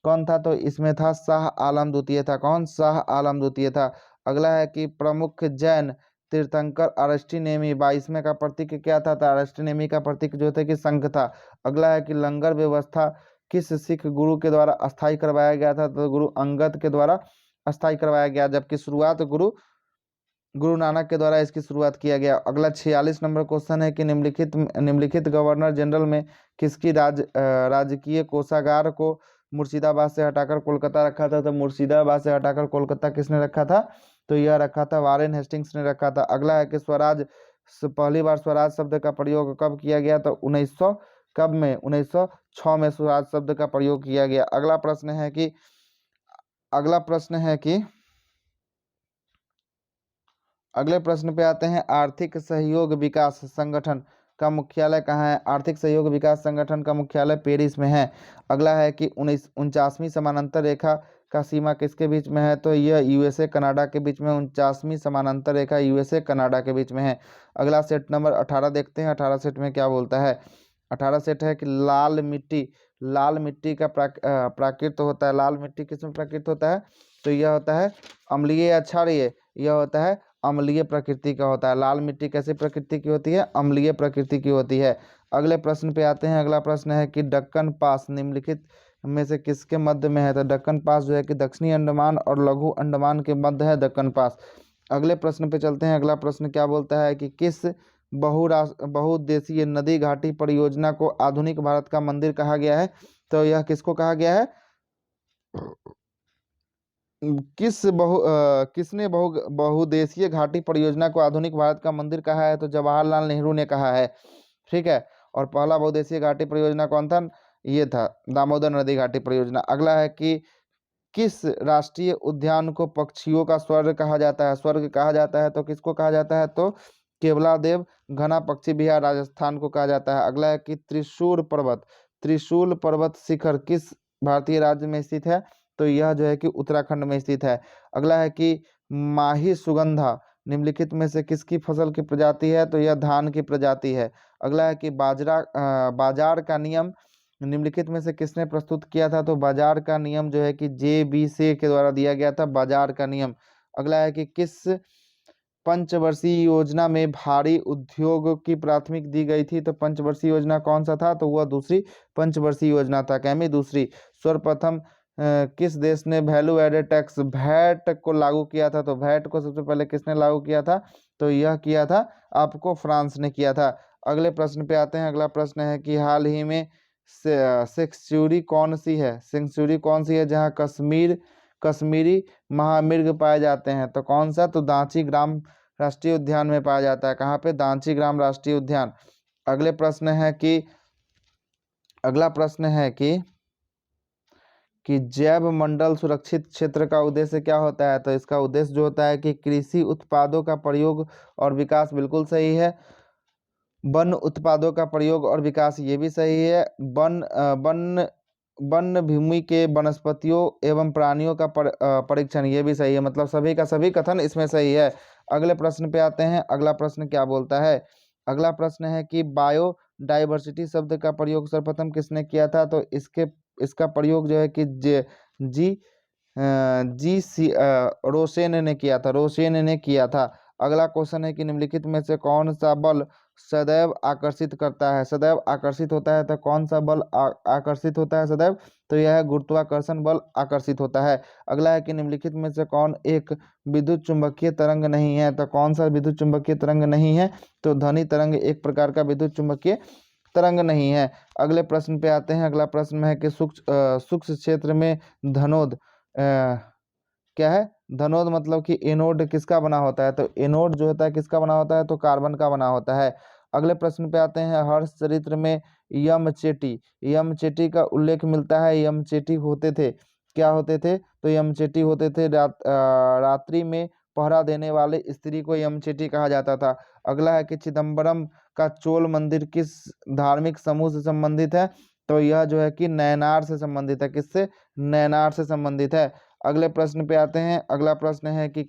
कौन था? तो इसमें था शाह आलम द्वितीय था। कौन? शाह आलम द्वितीय था। अगला है कि प्रमुख जैन तीर्थंकर अरस्टिनेमी 22वें का प्रतीक क्या था? तो अरस्टिनेमी का प्रतीक जो था कि शंख था। अगला है कि लंगर व्यवस्था किस सिख गुरु के द्वारा अस्थायी करवाया गया था? तो गुरु अंगद के द्वारा अस्थायी करवाया गया, जबकि शुरुआत गुरु नानक के द्वारा इसकी शुरुआत किया गया। अगला 46 नंबर क्वेश्चन है कि निम्नलिखित गवर्नर जनरल में किसकी राजकीय कोषागार को मुर्शिदाबाद से हटाकर कोलकाता रखा था? तो मुर्शिदाबाद से हटाकर कोलकाता किसने रखा था? तो यह रखा था वारेन हेस्टिंग्स ने रखा था। अगला है कि पहली बार स्वराज शब्द का प्रयोग कब किया गया? तो 1906 में स्वराज शब्द का प्रयोग किया गया। अगला प्रश्न है कि अगले प्रश्न पे आते हैं। आर्थिक सहयोग विकास संगठन का मुख्यालय कहाँ है? आर्थिक सहयोग विकास संगठन का मुख्यालय पेरिस में है। अगला है कि 49वीं समानांतर रेखा का सीमा किसके बीच में है? तो यह यूएसए कनाडा के बीच में 49वीं समानांतर रेखा यूएसए कनाडा के बीच में है। अगला सेट नंबर 18 देखते हैं। 18 सेट में क्या बोलता है? 18 सेट है कि लाल मिट्टी का प्राकृत होता है। लाल मिट्टी किसमें प्राकृत होता है? तो यह होता है अम्लीय या क्षारीय? यह होता है अम्लीय प्रकृति का होता है। लाल मिट्टी कैसी प्रकृति की होती है? अम्लीय प्रकृति की होती है। अगले प्रश्न पे आते हैं। अगला प्रश्न है कि दक्कन पास निम्नलिखित में से किसके मध्य में है? तो दक्कन पास जो है कि दक्षिणी अंडमान और लघु अंडमान के मध्य है दक्कन पास। अगले प्रश्न पे चलते हैं। अगला प्रश्न क्या बोलता है कि किस बहुउद्देशीय नदी घाटी परियोजना को आधुनिक भारत का मंदिर कहा गया है? तो यह किसको कहा गया है? किसने बहुउद्देशीय घाटी परियोजना को आधुनिक भारत का मंदिर कहा है? तो जवाहरलाल नेहरू ने कहा है। ठीक है। और पहला बहुउद्देशीय घाटी परियोजना कौन था? ये था दामोदर नदी घाटी परियोजना। अगला है कि किस राष्ट्रीय उद्यान को पक्षियों का स्वर्ग कहा जाता है? स्वर्ग कहा जाता है तो किसको कहा जाता है? तो केवलादेव घना पक्षी विहार राजस्थान को कहा जाता है। अगला है कि त्रिशूल पर्वत शिखर किस भारतीय राज्य में स्थित है? तो यह जो है कि उत्तराखंड में स्थित है। अगला है कि माही सुगंधा निम्नलिखित में से किसकी फसल की प्रजाति है? तो यह धान की प्रजाति है। अगला है कि बाजार का नियम निम्नलिखित में से किसने प्रस्तुत किया था? तो बाजार का नियम जो है कि जे.बी. से के द्वारा दिया गया था, बाजार का नियम। अगला है कि किस पंचवर्षीय योजना में भारी उद्योग की प्राथमिक दी गई थी? तो पंचवर्षीय योजना कौन सा था? तो वह दूसरी पंचवर्षीय योजना था। कैमी? दूसरी। सर्वप्रथम किस देश ने वैल्यू एडेड टैक्स वैट को लागू किया था? तो वैट को सबसे पहले किसने लागू किया था? तो यह किया था आपको फ्रांस ने किया था। अगले प्रश्न पे आते हैं। अगला प्रश्न है कि हाल ही में सेंचुरी कौन सी है? सेंचुरी कौन सी है जहाँ कश्मीरी महामृग पाए जाते हैं? तो कौन सा? तो दांची ग्राम राष्ट्रीय उद्यान में पाया जाता है। कहाँ पे? दांची ग्राम राष्ट्रीय उद्यान। अगले प्रश्न है कि अगला प्रश्न है कि जैव मंडल सुरक्षित क्षेत्र का उद्देश्य क्या होता है? तो इसका उद्देश्य जो होता है कि कृषि उत्पादों का प्रयोग और विकास, बिल्कुल सही है। वन उत्पादों का प्रयोग और विकास, ये भी सही है। वन भूमि के वनस्पतियों एवं प्राणियों का परीक्षण, ये भी सही है। मतलब सभी का सभी कथन इसमें सही है। अगले प्रश्न पे आते हैं। अगला प्रश्न क्या बोलता है? अगला प्रश्न है कि बायोडाइवर्सिटी शब्द का प्रयोग सर्वप्रथम किसने किया था? तो इसका प्रयोग जो है कि जी जी सी रोसेन ने किया था। रोसेन ने किया था। अगला क्वेश्चन है कि निम्नलिखित में से कौन सा बल सदैव आकर्षित करता है? सदैव आकर्षित होता है तो कौन सा बल आकर्षित होता है सदैव? तो यह है गुरुत्वाकर्षण बल आकर्षित होता है। अगला है कि निम्नलिखित में से कौन एक विद्युत चुंबकीय तरंग नहीं है? तो कौन सा विद्युत चुंबकीय तरंग नहीं है? तो ध्वनि तरंग एक प्रकार का विद्युत चुंबकीय तरंग नहीं है। अगले प्रश्न पे आते हैं। अगला प्रश्न है कि सूक्ष्म क्षेत्र में धनोद क्या है? धनोद मतलब कि एनोड किसका बना होता है? तो एनोड जो होता है किसका बना होता है? तो कार्बन का बना होता है। अगले प्रश्न पे आते हैं। हर्ष चरित्र में यम चेटी का उल्लेख मिलता है। यम चेटी होते थे, क्या होते थे? तो यम चेटी होते थे रात्रि में पहरा देने वाले स्त्री को यम चेटी कहा जाता था। अगला है कि चिदम्बरम का चोल मंदिर किस धार्मिक समूह से संबंधित है? तो यह जो है कि नैनार से संबंधित है। किससे? नैनार से संबंधित है। अगले प्रश्न पे आते हैं। अगला प्रश्न है कि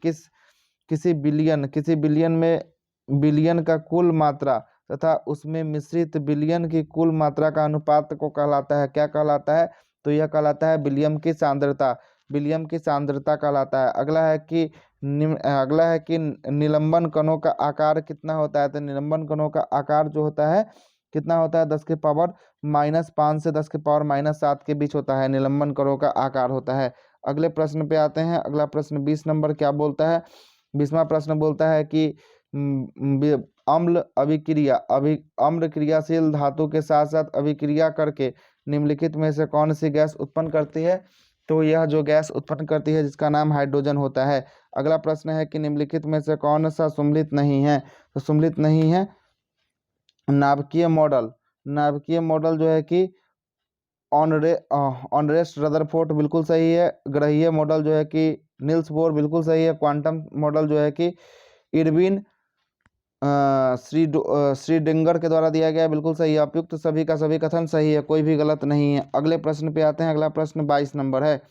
किसी बिलियन में बिलियन का कुल मात्रा तथा उसमें मिश्रित बिलियन की कुल मात्रा का अनुपात को कहलाता है? क्या कहलाता है? तो यह कहलाता है विलियम की सांद्रता। विलियम की सांद्रता कहलाता है। अगला है कि निलंबन कणों का आकार कितना होता है? तो निलंबन कणों का आकार जो होता है कितना होता है? 10⁻⁵ से 10⁻⁷ के बीच होता है। निलंबन कणों का आकार होता है। अगले प्रश्न पे आते हैं। अगला प्रश्न 20 नंबर क्या बोलता है? 20वां प्रश्न बोलता है कि अम्ल क्रियाशील धातु के साथ साथ अभिक्रिया करके निम्नलिखित में से कौन सी गैस उत्पन्न करती है? तो यह जो गैस उत्पन्न करती है जिसका नाम हाइड्रोजन होता है। अगला प्रश्न है कि निम्नलिखित में से कौन सा सुम्लित नहीं है? तो सुम्लित नहीं है नाभिकीय मॉडल जो है कि ऑनरेस्ट रदरफोर्ड, बिल्कुल सही है। ग्रहीय मॉडल जो है कि निल्स बोर, बिल्कुल सही है। क्वांटम मॉडल जो है कि इरविन श्रीडिंगर के द्वारा दिया गया, बिल्कुल सही है। उपयुक्त सभी का सभी कथन सही है, कोई भी गलत नहीं है। अगले प्रश्न पे आते हैं। अगला प्रश्न 22 नंबर है।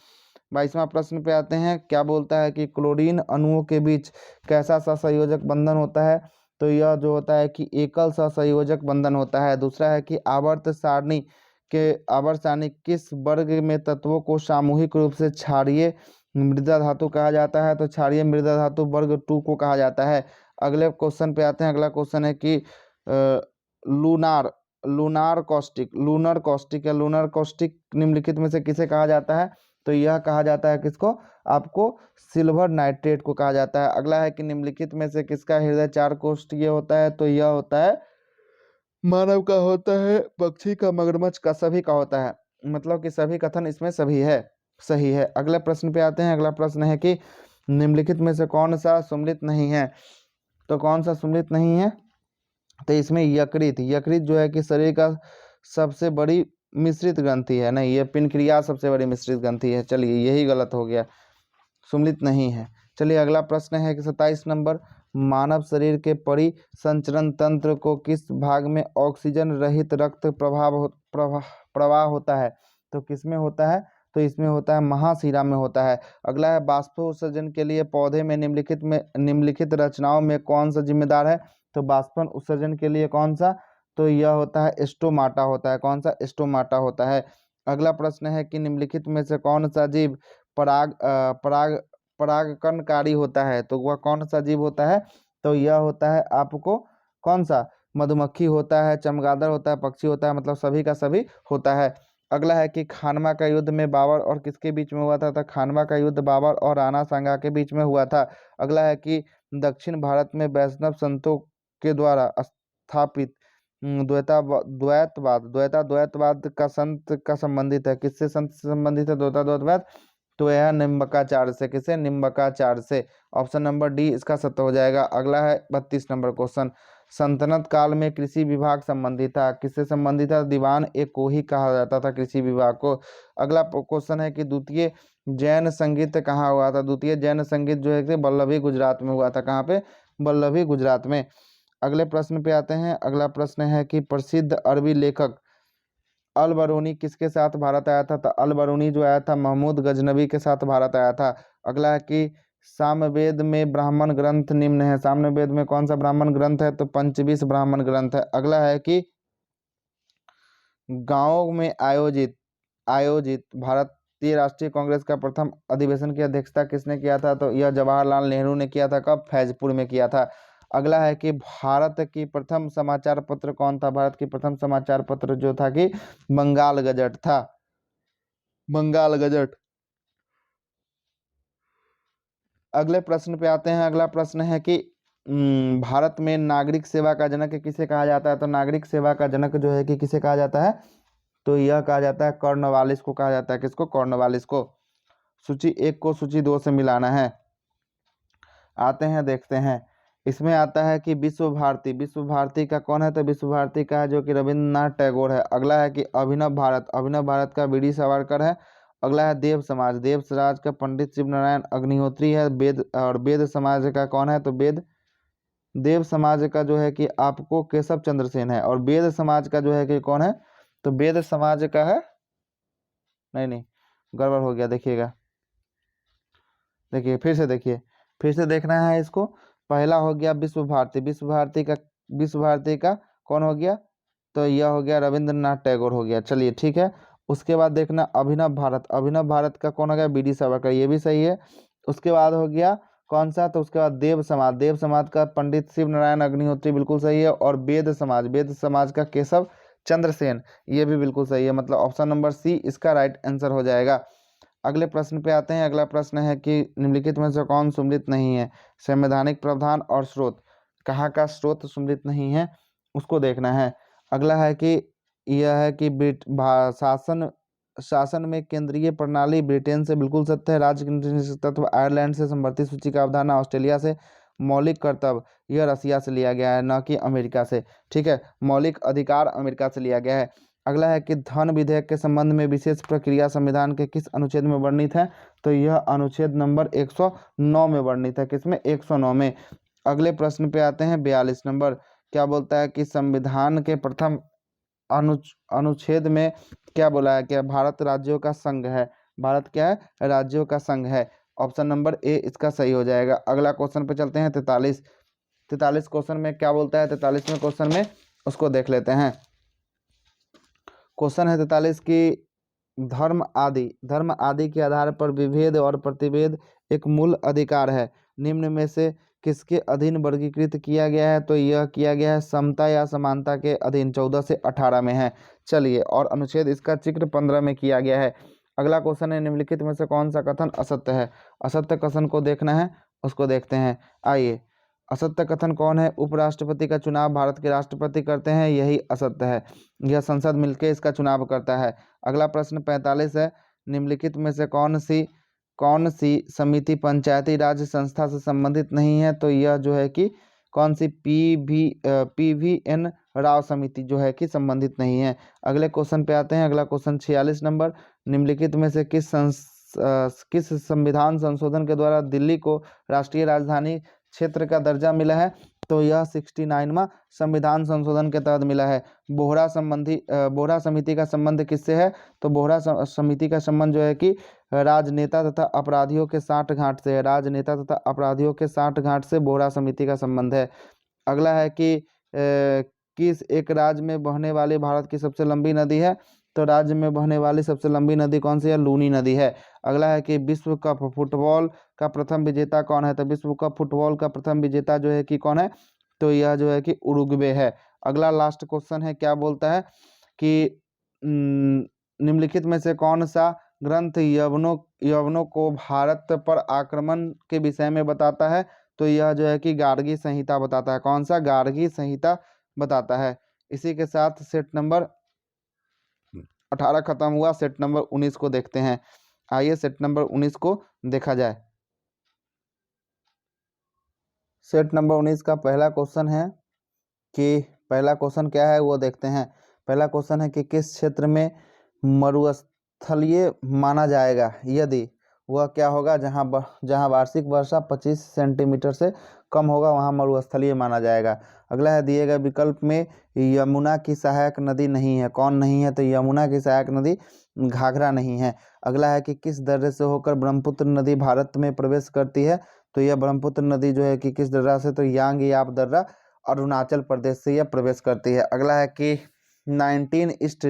22वां प्रश्न पे आते हैं। क्या बोलता है कि क्लोरीन अणुओं के बीच कैसा सहसंयोजक बंधन होता है? तो यह जो होता है कि एकल सहसंयोजक बंधन होता है। दूसरा है कि आवर्त सारणी किस वर्ग में तत्वों को सामूहिक रूप से क्षारीय मृदा धातु कहा जाता है? तो क्षारीय मृदा धातु वर्ग 2 को कहा जाता है। अगले क्वेश्चन पे आते हैं। अगला क्वेश्चन है कि लूनर कॉस्टिक निम्नलिखित में से किसे कहा जाता है? तो यह कहा जाता है किसको? आपको सिल्वर नाइट्रेट को कहा जाता है। अगला है कि निम्नलिखित में से किसका हृदय 4 कोष्ठीय होता है? तो यह होता है मानव का होता है, पक्षी का, मगरमच्छ का, सभी का होता है। मतलब कि सभी कथन इसमें सभी है, सही है। अगले प्रश्न पे आते हैं। अगला प्रश्न है कि निम्नलिखित में से कौन सा सुम्लित नहीं है? तो कौन सा सुम्लित नहीं है? तो इसमें यकृत जो है कि शरीर का सबसे बड़ी मिश्रित ग्रंथि है। नहीं, ये पिनक्रिया सबसे बड़ी मिश्रित ग्रंथि है। चलिए, यही गलत हो गया, सुम्लित नहीं है। चलिए अगला प्रश्न है कि 27 नंबर। मानव शरीर के परिसंचरण तंत्र को किस भाग में ऑक्सीजन रहित रक्त प्रवाह होता है? तो किसमें होता है? तो इसमें होता है महाशिरा में होता है। अगला है बाष्पोत्सर्जन के लिए पौधे में निम्नलिखित रचनाओं में कौन सा जिम्मेदार है? तो बाष्पन उत्सर्जन के लिए कौन सा? तो यह होता है स्टोमाटा होता है। कौन सा? स्टोमाटा होता है। अगला प्रश्न है कि निम्नलिखित में से कौन सा जीव परागकणकारी होता है? तो वह कौन सा जीव होता है? तो यह होता है आपको कौन सा? मधुमक्खी होता है, चमगादड़ होता है, पक्षी होता है, मतलब सभी का सभी होता है। अगला है कि खानवा का युद्ध में बाबर और किसके बीच में हुआ था, तो खानवा का युद्ध बाबर और राणा सांगा के बीच में हुआ था। अगला है कि दक्षिण भारत में वैष्णव संतों के द्वारा स्थापित द्वैतवाद का संत का संबंधित है, किससे संत से संबंधित है द्वैतवाद, तो यह निम्बकाचार्य से, किसे, निम्बकाचार्य से। ऑप्शन नंबर डी इसका सत्य हो जाएगा। अगला है 32 नंबर क्वेश्चन, सल्तनत काल में कृषि विभाग संबंधित था, किससे संबंधित था, दीवान ए को ही कहा जाता था कृषि विभाग को। अगला क्वेश्चन है कि द्वितीय जैन संगीत कहाँ हुआ था, द्वितीय जैन संगीत जो है कि वल्लभी गुजरात में हुआ था, कहाँ पे, वल्लभी गुजरात में। अगले प्रश्न पे आते हैं। अगला प्रश्न है कि प्रसिद्ध अरबी लेखक अल बरूनी किसके साथ भारत आया था, तो अल बरूनी जो आया था महमूद गजनबी के साथ भारत आया था। अगला है कि सामवेद में ब्राह्मण ग्रंथ निम्न है, सामवेद में कौन सा ब्राह्मण ग्रंथ है, तो पंचविंश ब्राह्मण ग्रंथ है। अगला है कि गांवों में आयोजित आयोजित भारतीय राष्ट्रीय कांग्रेस का प्रथम अधिवेशन की अध्यक्षता किसने किया था, तो यह जवाहरलाल नेहरू ने किया था। कब, फैजपुर में किया था। अगला है कि भारत की प्रथम समाचार पत्र कौन था, भारत की प्रथम समाचार पत्र जो था कि बंगाल गजट था, बंगाल गजट। अगले प्रश्न पे आते हैं। अगला प्रश्न है कि भारत में नागरिक सेवा का जनक किसे कहा जाता है, तो नागरिक सेवा का जनक जो है कि किसे कहा जाता है, तो यह कहा जाता है कॉर्नवालिस को कहा जाता है, किसको, कॉर्नवालिस को। सूची 1 को सूची 2 से मिलाना है। आते हैं, देखते हैं। इसमें आता है कि विश्व भारती, विश्व भारती का कौन है, तो विश्व भारती का है जो कि रविंद्रनाथ टैगोर है। अगला है कि अभिनव भारत, अभिनव भारत का वीडी सावरकर है। अगला है देव समाज, देव समाज का पंडित शिव नारायण अग्निहोत्री है। वेद, और वेद समाज का कौन है, तो वेद, देव समाज का जो है कि आपको केशव चंद्र सेन है। और वेद समाज का जो है कि कौन है, तो वेद समाज का है, नहीं नहीं गड़बड़ हो गया, देखिएगा, देखिए फिर से देखिए, फिर से देखना है इसको। पहला हो गया विश्व भारती, विश्व भारती का, विश्व भारती का कौन हो गया, तो यह हो गया रविंद्रनाथ टैगोर हो गया, चलिए ठीक है। उसके बाद देखना अभिनव भारत, अभिनव भारत का कौन हो गया, बीडी सावरकर, ये भी सही है। उसके बाद हो गया कौन सा, तो उसके बाद देव समाज, देव समाज का पंडित शिव नारायण अग्निहोत्री बिल्कुल सही है। और वेद समाज, वेद समाज का केशव चंद्र सेन, ये भी बिल्कुल सही है, मतलब ऑप्शन नंबर सी इसका राइट आंसर हो जाएगा। अगले प्रश्न पे आते हैं। अगला प्रश्न है कि निम्नलिखित में से कौन सुमलित नहीं है, संवैधानिक प्रावधान और स्रोत, कहाँ का स्रोत सुमलित नहीं है उसको देखना है। अगला है कि यह है कि शासन शासन में केंद्रीय प्रणाली ब्रिटेन से बिल्कुल सत्य है, राज्य के तत्व आयरलैंड से, संवर्ती सूची का अवधारणा ऑस्ट्रेलिया से, मौलिक कर्तव्य यह रसिया से लिया गया है, न कि अमेरिका से, ठीक है, मौलिक अधिकार अमेरिका से लिया गया है। अगला है कि धन विधेयक के संबंध में विशेष प्रक्रिया संविधान के किस अनुच्छेद में वर्णित है, तो यह अनुच्छेद नंबर 109 में वर्णित है, किसमें, 109 में। अगले प्रश्न पे आते हैं 42 नंबर, क्या बोलता है कि संविधान के प्रथम अनुच्छेद में क्या बोला है, क्या भारत राज्यों का संघ है, भारत क्या है, राज्यों का संघ है। ऑप्शन नंबर ए इसका सही हो जाएगा। अगला क्वेश्चन पे चलते हैं 43, 43 क्वेश्चन में क्या बोलता है, 43वें क्वेश्चन में उसको देख लेते हैं। क्वेश्चन है 43 की धर्म आदि के आधार पर विभेद और प्रतिभेद एक मूल अधिकार है, निम्न में से किसके अधीन वर्गीकृत किया गया है, तो यह किया गया है समता या समानता के अधीन, 14 से 18 में है। चलिए, और अनुच्छेद इसका जिक्र 15 में किया गया है। अगला क्वेश्चन है निम्नलिखित में से कौन सा कथन असत्य है, असत्य कथन को देखना है, उसको देखते हैं। आइए, असत्य कथन कौन है, उपराष्ट्रपति का चुनाव भारत के राष्ट्रपति करते हैं, यही असत्य है, यह संसद मिलकर इसका चुनाव करता है। अगला प्रश्न 45 है, निम्नलिखित में से कौन सी समिति पंचायती राज संस्था से संबंधित नहीं है, तो यह जो है कि कौन सी PVN राव समिति जो है कि संबंधित नहीं है। अगले क्वेश्चन पे आते हैं। अगला क्वेश्चन 46 नंबर, निम्नलिखित में से किस संविधान संशोधन के द्वारा दिल्ली को राष्ट्रीय राजधानी क्षेत्र का दर्जा मिला है, तो यह 69वां संविधान संशोधन के तहत मिला है। बोहरा समिति का संबंध किससे है, तो बोहरा समिति का संबंध जो है कि राजनेता तथा अपराधियों के साठगांठ से है, राजनेता तथा अपराधियों के साठगांठ से बोहरा समिति का संबंध है। अगला है कि किस एक राज्य में बहने वाली भारत की सबसे लंबी नदी है, तो राज्य में बहने वाली सबसे लंबी नदी कौन सी है, लूनी नदी है। अगला है कि विश्व कप फुटबॉल का प्रथम विजेता कौन है, तो विश्व कप फुटबॉल का प्रथम विजेता जो है कि कौन है, तो यह जो है कि उरुग्वे है। अगला लास्ट क्वेश्चन है, क्या बोलता है कि निम्नलिखित में से कौन सा ग्रंथ यवनों को भारत पर आक्रमण के विषय में बताता है? तो यह जो है कि गार्गी संहिता बताता है। कौन सा? गार्गी संहिता बताता है। इसी के साथ सेट नंबर 18 खत्म हुआ। सेट नंबर 19 को देखते हैं। आइए सेट नंबर 19 को देखा जाए। सेट नंबर 19 का पहला क्वेश्चन है कि पहला क्वेश्चन क्या है वो देखते हैं। पहला क्वेश्चन है कि किस क्षेत्र में मरुस्थलीय माना जाएगा यदि वह क्या होगा? जहां वार्षिक वर्षा 25 सेंटीमीटर से कम होगा वहां मरुस्थलीय माना जाएगा। अगला है दिए गए विकल्प में यमुना की सहायक नदी नहीं है। कौन नहीं है? तो यमुना की सहायक नदी घाघरा नहीं है। अगला है कि किस दर्रे से होकर ब्रह्मपुत्र नदी भारत में प्रवेश करती है? तो यह ब्रह्मपुत्र नदी जो है कि किस दर्रा से? तो यांग याप दर्रा अरुणाचल प्रदेश से यह प्रवेश करती है। अगला है कि 19 ईस्ट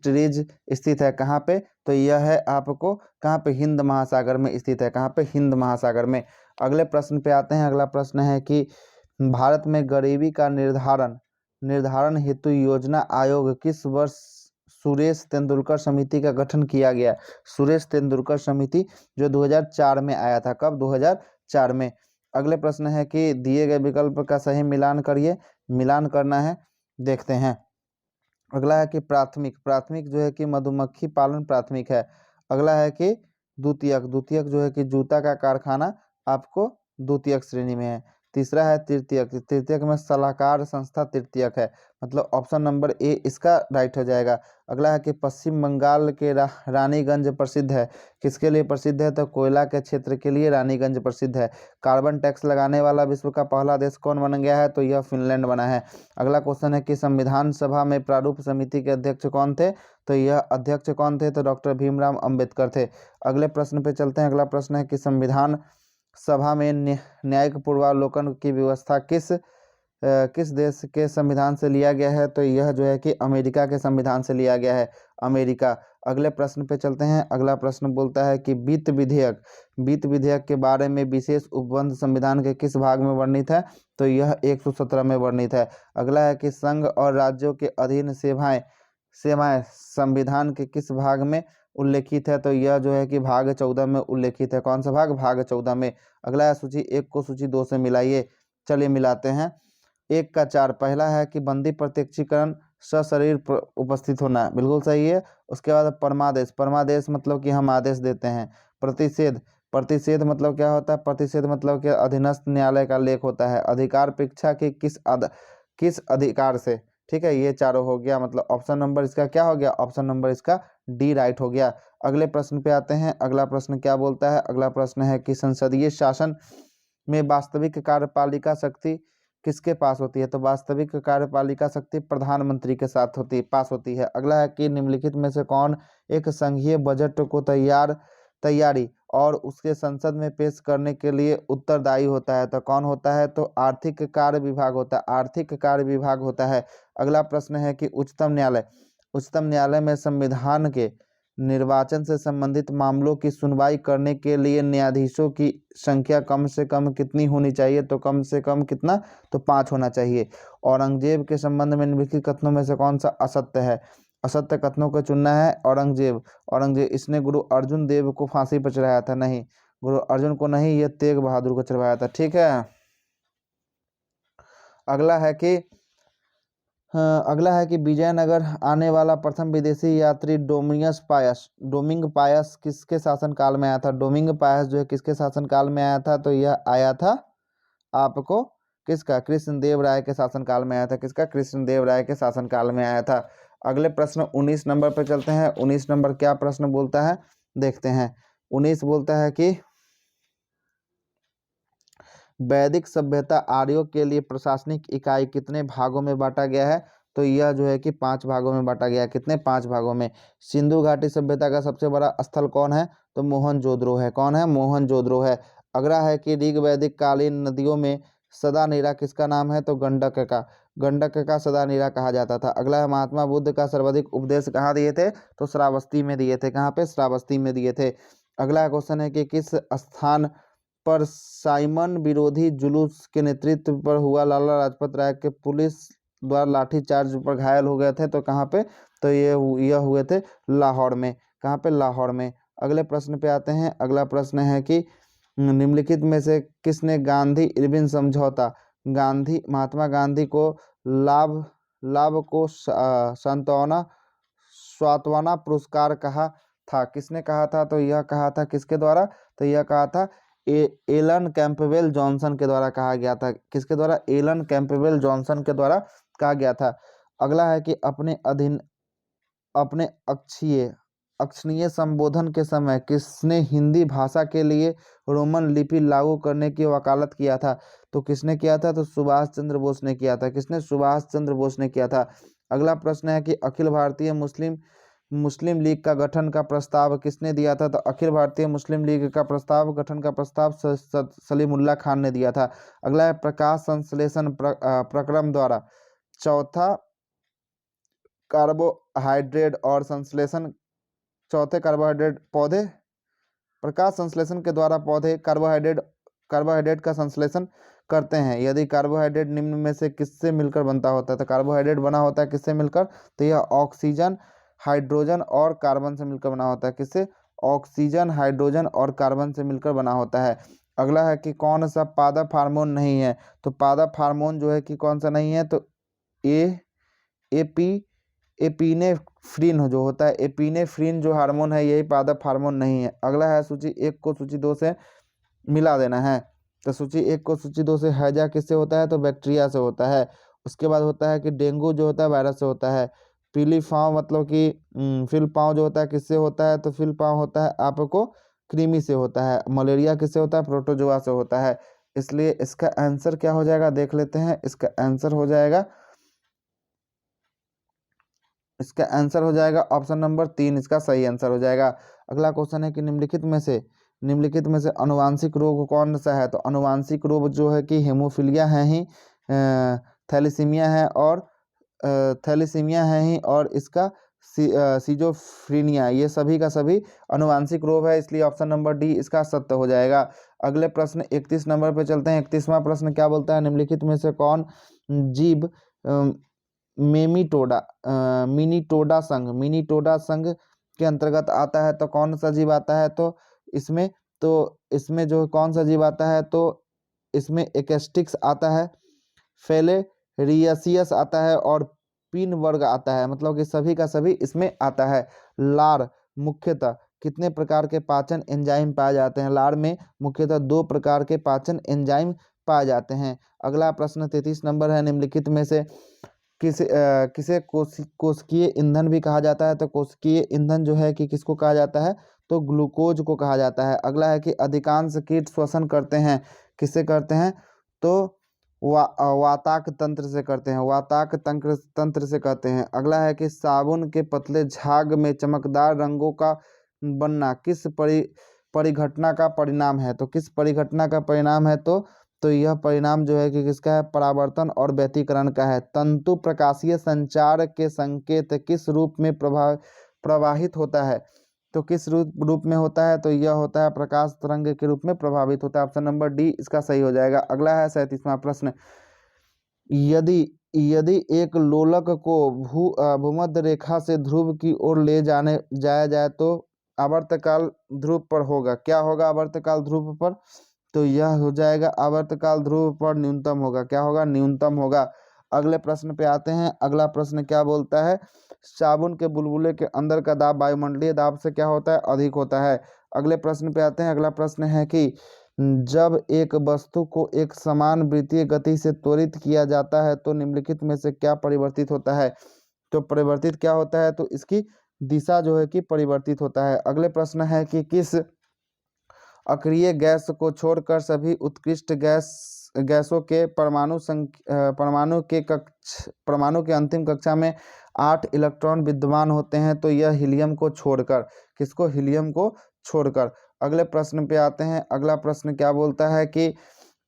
रिज स्थित है कहाँ पे? तो यह है आपको कहाँ पे? हिंद महासागर में स्थित है। कहाँ पे? हिंद महासागर में। अगले प्रश्न पे आते हैं। अगला प्रश्न है कि भारत में गरीबी का निर्धारण हेतु योजना आयोग किस वर्ष सुरेश तेंदुलकर समिति का गठन किया गया? सुरेश तेंदुलकर समिति जो 2004 में आया था। कब? 2004 में। अगले प्रश्न है कि दिए गए विकल्प का सही मिलान करिए। मिलान करना है, देखते हैं। अगला है कि प्राथमिक जो है कि मधुमक्खी पालन प्राथमिक है। अगला है कि द्वितीयक जो है कि जूता का कारखाना आपको द्वितीयक श्रेणी में है। तीसरा है तृतीयक में सलाहकार संस्था तृतीयक है। मतलब ऑप्शन नंबर ए इसका राइट हो जाएगा। अगला है कि पश्चिम बंगाल के रानीगंज प्रसिद्ध है। किसके लिए प्रसिद्ध है? तो कोयला के क्षेत्र के लिए रानीगंज प्रसिद्ध है। कार्बन टैक्स लगाने वाला विश्व का पहला देश कौन बन गया है? तो यह फिनलैंड बना है। अगला क्वेश्चन है कि संविधान सभा में प्रारूप समिति के अध्यक्ष कौन थे? तो यह अध्यक्ष कौन थे? तो डॉक्टर भीमराव अंबेडकर थे। अगले प्रश्न पे चलते हैं। अगला प्रश्न है कि संविधान सभा में न्यायिक पूर्वावलोकन की व्यवस्था किस देश के संविधान से लिया गया है? तो यह जो है कि अमेरिका के संविधान से लिया गया है। अमेरिका। अगले प्रश्न पे चलते हैं। अगला प्रश्न बोलता है कि वित्त विधेयक के बारे में विशेष उपबंध संविधान के किस भाग में वर्णित है? तो यह 117 में वर्णित है। अगला है कि संघ और राज्यों के अधीन सेवाएं संविधान के किस भाग में उल्लेखित है? तो यह जो है कि भाग 14 में उल्लेखित है। कौन सा भाग? भाग 14 में। अगला है सूची 1 को सूची 2 से मिलाइए। चलिए मिलाते हैं। 1 का 4 पहला है कि बंदी प्रत्यक्षीकरण सशरीर उपस्थित होना, बिल्कुल सही है। उसके बाद परमादेश मतलब कि हम आदेश देते हैं। प्रतिषेध मतलब क्या होता है? प्रतिषेध मतलब कि अधीनस्थ न्यायालय का लेख होता है। अधिकार परीक्षा के किस अधिकार से? ठीक है, ये चारों हो गया। मतलब ऑप्शन नंबर इसका क्या हो गया? ऑप्शन नंबर इसका डी राइट हो गया। अगले प्रश्न पे आते हैं। अगला प्रश्न क्या बोलता है? अगला प्रश्न है कि संसदीय शासन में वास्तविक कार्यपालिका शक्ति किसके पास होती है? तो वास्तविक कार्यपालिका शक्ति प्रधानमंत्री के साथ पास होती है। अगला है कि निम्नलिखित में से कौन एक संघीय बजट को तैयारी और उसके संसद में पेश करने के लिए उत्तरदायी होता है? तो कौन होता है? तो आर्थिक कार्य विभाग होता है। अगला प्रश्न है कि उच्चतम न्यायालय में संविधान के निर्वाचन से संबंधित मामलों की सुनवाई करने के लिए न्यायाधीशों की संख्या कम से कम कितनी होनी चाहिए? तो कम से कम कितना? तो 5 होना चाहिए। औरंगजेब के संबंध में निम्नलिखित कथनों में से कौन सा असत्य है? असत्य कथनों को चुनना है। औरंगजेब इसने गुरु अर्जुन देव को फांसी पर चढ़ाया था? नहीं, गुरु अर्जुन को नहीं, यह तेग बहादुर को चढ़वाया था। ठीक है। अगला है कि विजयनगर आने वाला प्रथम विदेशी यात्री डोमिंग पायस किसके शासनकाल में आया था? डोमिंग पायस जो है किसके शासनकाल में आया था? तो यह आया था आपको किसका? कृष्णदेव राय के शासनकाल में आया था। किसका? कृष्णदेव राय के शासनकाल में आया था। अगले प्रश्न 19 नंबर पर चलते हैं। 19 नंबर क्या प्रश्न बोलता है, देखते हैं। 19 बोलता है कि वैदिक सभ्यता आर्यों के लिए प्रशासनिक इकाई कितने भागों में बांटा गया है? तो यह जो है कि 5 भागों में बांटा गया। कितने? 5 भागों में। सिंधु घाटी सभ्यता का सबसे बड़ा स्थल कौन है? तो मोहनजोदड़ो है। कौन है? मोहनजोदड़ो है। अगला है कि ऋग वैदिक कालीन नदियों में सदा नीरा किसका नाम है? तो गंडक का सदा नीरा कहा जाता था। अगला है महात्मा बुद्ध का सर्वाधिक उपदेश कहाँ दिए थे? तो श्रावस्ती में दिए थे। कहाँ पे? श्रावस्ती में दिए थे। अगला क्वेश्चन है कि किस स्थान पर साइमन विरोधी जुलूस के नेतृत्व पर हुआ लाला लाजपत राय के पुलिस द्वारा लाठीचार्ज पर घायल हो गए थे, तो कहाँ पे, तो यह हुए थे लाहौर में। कहाँ पे, लाहौर में। अगले प्रश्न पे आते हैं। अगला प्रश्न है कि निम्नलिखित में से किसने गांधी इरविन समझौता, महात्मा गांधी को लाभ लाभ को सांत्वना पुरस्कार कहा था, किसने कहा था, तो यह कहा था किसके द्वारा, तो यह कहा था एलन कैंपबेल जॉनसन के द्वारा कहा गया था। किसके द्वारा, एलन कैंपबेल जॉनसन के द्वारा कहा गया था। अगला है कि अपने अक्षणीय संबोधन के समय किसने हिंदी भाषा के लिए रोमन लिपि लागू करने की वकालत किया था, तो किसने किया था, तो सुभाष चंद्र बोस ने किया था। किसने, सुभाष चंद्र बोस ने किया था। अगला प्रश्न है कि अखिल भारतीय मुस्लिम लीग का गठन का प्रस्ताव किसने दिया था, तो अखिल भारतीय मुस्लिम लीग का गठन का प्रस्ताव सलीमुल्लाह खान ने दिया था। अगला है प्रकाश संश्लेषण प्रक्रम द्वारा चौथे कार्बोहाइड्रेट पौधे, प्रकाश संश्लेषण के द्वारा पौधे कार्बोहाइड्रेट का संश्लेषण करते हैं। यदि कार्बोहाइड्रेट निम्न में से किससे मिलकर बनता होता है, तो कार्बोहाइड्रेट बना होता है किससे मिलकर, तो यह ऑक्सीजन, हाइड्रोजन और कार्बन से मिलकर बना होता है। किससे, ऑक्सीजन, हाइड्रोजन और कार्बन से मिलकर बना होता है। अगला है कि कौन सा पादप हार्मोन नहीं है, तो पादप हार्मोन जो है कि कौन सा नहीं है, तो एपिनेफ्रिन जो होता है, एपिनेफ्रिन जो हार्मोन है यही पादप हार्मोन नहीं है। अगला है सूची 1 को सूची 2 से मिला देना है, तो सूची 1 को सूची 2 से, हैजा किससे होता है, तो बैक्टीरिया से होता है। उसके बाद होता है कि डेंगू जो होता है वायरस से होता है। पीली पाँव मतलब कि फिल पाँव जो होता है किससे होता है, तो फिल पाँव होता है आपको कृमि से होता है। मलेरिया किससे होता है, प्रोटोजोआ से होता है। इसलिए इसका आंसर क्या हो जाएगा, देख लेते हैं। इसका आंसर हो जाएगा ऑप्शन नंबर 3, इसका सही आंसर हो जाएगा। अगला क्वेश्चन है कि निम्नलिखित में से अनुवांशिक रोग कौन सा है, तो अनुवांशिक रोग जो है कि हेमोफीलिया है ही, थैलेसीमिया है ही और इसका सिजोफ्रीनिया, ये सभी का सभी अनुवांशिक रोग है। इसलिए ऑप्शन नंबर डी इसका सत्य हो जाएगा। अगले प्रश्न 31 नंबर पे चलते हैं। 31वां प्रश्न क्या बोलता है, निम्नलिखित में से कौन जीव मिनीटोडा संघ के अंतर्गत आता है, तो कौन सा जीव आता है, तो इसमें जो कौन सा जीव आता है, तो इसमें एक्स्टिक्स आता है, फेलेरियसियस आता है और पिन वर्ग आता है, मतलब कि सभी का सभी इसमें आता है। लार मुख्यतः कितने प्रकार के पाचन एंजाइम पाए जाते हैं, लार में मुख्यतः 2 प्रकार के पाचन एंजाइम पाए जाते हैं। अगला प्रश्न 33 नंबर है। निम्नलिखित में से किसे कोशिकीय ईंधन भी कहा जाता है, तो कोशिकीय ईंधन जो है कि किसको कहा जाता है, तो ग्लूकोज को कहा जाता है। अगला है कि अधिकांश कीट श्वसन करते हैं, किससे करते हैं, तो वाताक तंत्र से करते हैं, तंत्र से करते हैं। अगला है कि साबुन के पतले झाग में चमकदार रंगों का बनना किस परिघटना का परिणाम है, तो किस परिघटना का परिणाम है, तो यह परिणाम जो है कि किसका है, परावर्तन और व्यतिकरण का है। तंतु प्रकाशीय संचार के संकेत किस रूप में प्रवाहित होता है, तो किस रूप में होता है, तो यह होता है प्रकाश तरंग के रूप में प्रभावित होता है। ऑप्शन नंबर डी इसका सही हो जाएगा। अगला है 37वां प्रश्न। यदि एक लोलक को भूमध्य रेखा से ध्रुव की ओर ले जाया जाए तो आवर्तकाल ध्रुव पर होगा, क्या होगा आवर्तकाल ध्रुव पर, तो यह हो जाएगा आवर्तकाल ध्रुव पर न्यूनतम होगा, क्या होगा, न्यूनतम होगा। अगले प्रश्न पे आते हैं। अगला प्रश्न क्या बोलता है, साबुन के बुलबुले के अंदर का दाब वायुमंडलीय दाब से क्या होता है, अधिक होता है। अगले प्रश्न पे आते हैं। अगला प्रश्न है कि जब एक वस्तु को एक समान वृत्तीय गति से त्वरित किया जाता है तो निम्नलिखित में से क्या परिवर्तित होता है, तो परिवर्तित क्या होता है, तो इसकी दिशा जो है कि परिवर्तित होता है। अगले प्रश्न है कि किस अक्रिय गैस को छोड़कर सभी उत्कृष्ट गैसों के परमाणु के अंतिम कक्षा में 8 इलेक्ट्रॉन विद्यमान होते हैं, तो यह हीलियम को छोड़कर, किसको, हीलियम को छोड़कर। अगले प्रश्न पे आते हैं। अगला प्रश्न क्या बोलता है कि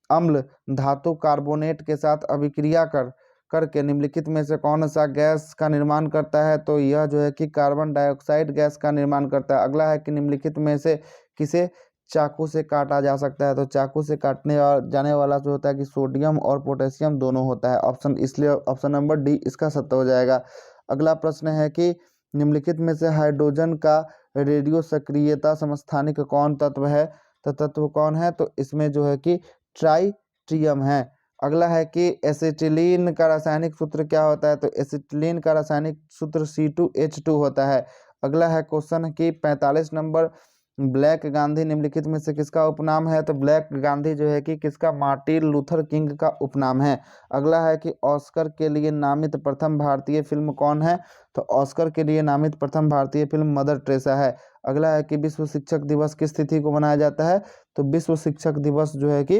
अम्ल धातु कार्बोनेट के साथ अभिक्रिया करके निम्नलिखित में से कौन सा गैस का निर्माण करता है, तो यह जो है कि कार्बन डाइऑक्साइड गैस का निर्माण करता है। अगला है कि निम्नलिखित में से किसे चाकू से काटा जा सकता है? तो चाकू से काटने जाने वाला जो होता है कि सोडियम और पोटेशियम दोनों होता है। इसलिए ऑप्शन नंबर डी इसका सत्य हो जाएगा। अगला प्रश्न है कि निम्नलिखित में से हाइड्रोजन का रेडियो सक्रियता समस्थानिक कौन तत्व है? तो तत्व कौन है? तो इसमें जो है कि ट्राइटियम है। अगला है कि एसिटिलीन का रासायनिक सूत्र क्या होता है? तो एसिटिलीन का रासायनिक सूत्र C2H2 होता है। अगला है क्वेश्चन कि 45 नंबर, ब्लैक गांधी निम्नलिखित में से किसका उपनाम है? तो ब्लैक गांधी जो है कि किसका? मार्टिन लूथर किंग का उपनाम है। अगला है कि ऑस्कर के लिए नामित प्रथम भारतीय फिल्म कौन है? तो ऑस्कर के लिए नामित प्रथम भारतीय फिल्म मदर टेरेसा है। अगला है कि विश्व शिक्षक दिवस किस तिथि को मनाया जाता है? तो विश्व शिक्षक दिवस जो है कि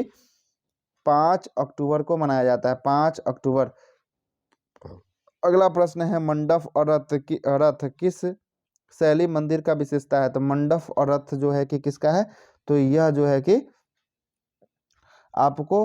5 अक्टूबर को मनाया जाता है, 5 अक्टूबर। अगला प्रश्न है मंडप और रथ किस शैली मंदिर का विशेषता है? तो मंडप और रथ जो है कि किसका है? तो यह जो है कि आपको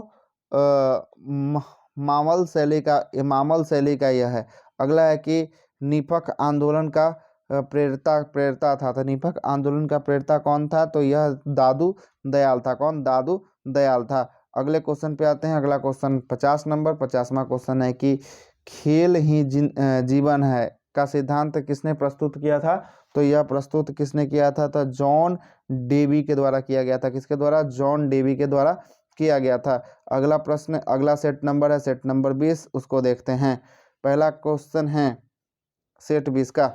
मामल शैली का यह है। अगला है कि निफक आंदोलन का प्रेरता था। तो निफक आंदोलन का प्रेरता कौन था? तो यह दादू दयाल था। कौन? दादू दयाल था। अगले क्वेश्चन पे आते हैं। अगला क्वेश्चन 50 नंबर, 50वां क्वेश्चन है कि खेल ही जीवन है का सिद्धांत किसने प्रस्तुत किया था? तो यह प्रस्तुत किसने किया था? तो जॉन डेवी के द्वारा किया गया था। किसके द्वारा? जॉन डेवी के द्वारा किया गया था। अगला प्रश्न, अगला सेट नंबर है सेट नंबर 20, उसको देखते हैं। पहला क्वेश्चन है सेट 20 का।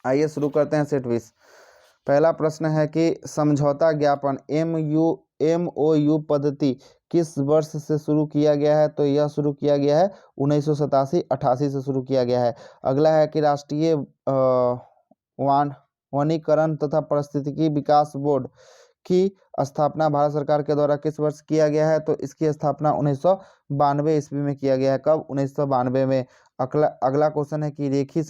आइए शुरू करते हैं सेट 20। पहला प्रश्न है कि समझौता ज्ञापन MOU पद्धति किस वर्ष से शुरू किया गया है? तो यह शुरू किया गया है 1987-88 से शुरू किया गया है। अगला है कि राष्ट्रीय वनीकरण तथा पारिस्थितिकी विकास बोर्ड की स्थापना भारत सरकार के द्वारा किस वर्ष किया गया है? तो इसकी स्थापना 1992 ईस्वी में किया गया है। कब? 1992 में। अगला क्वेश्चन है कि रेखी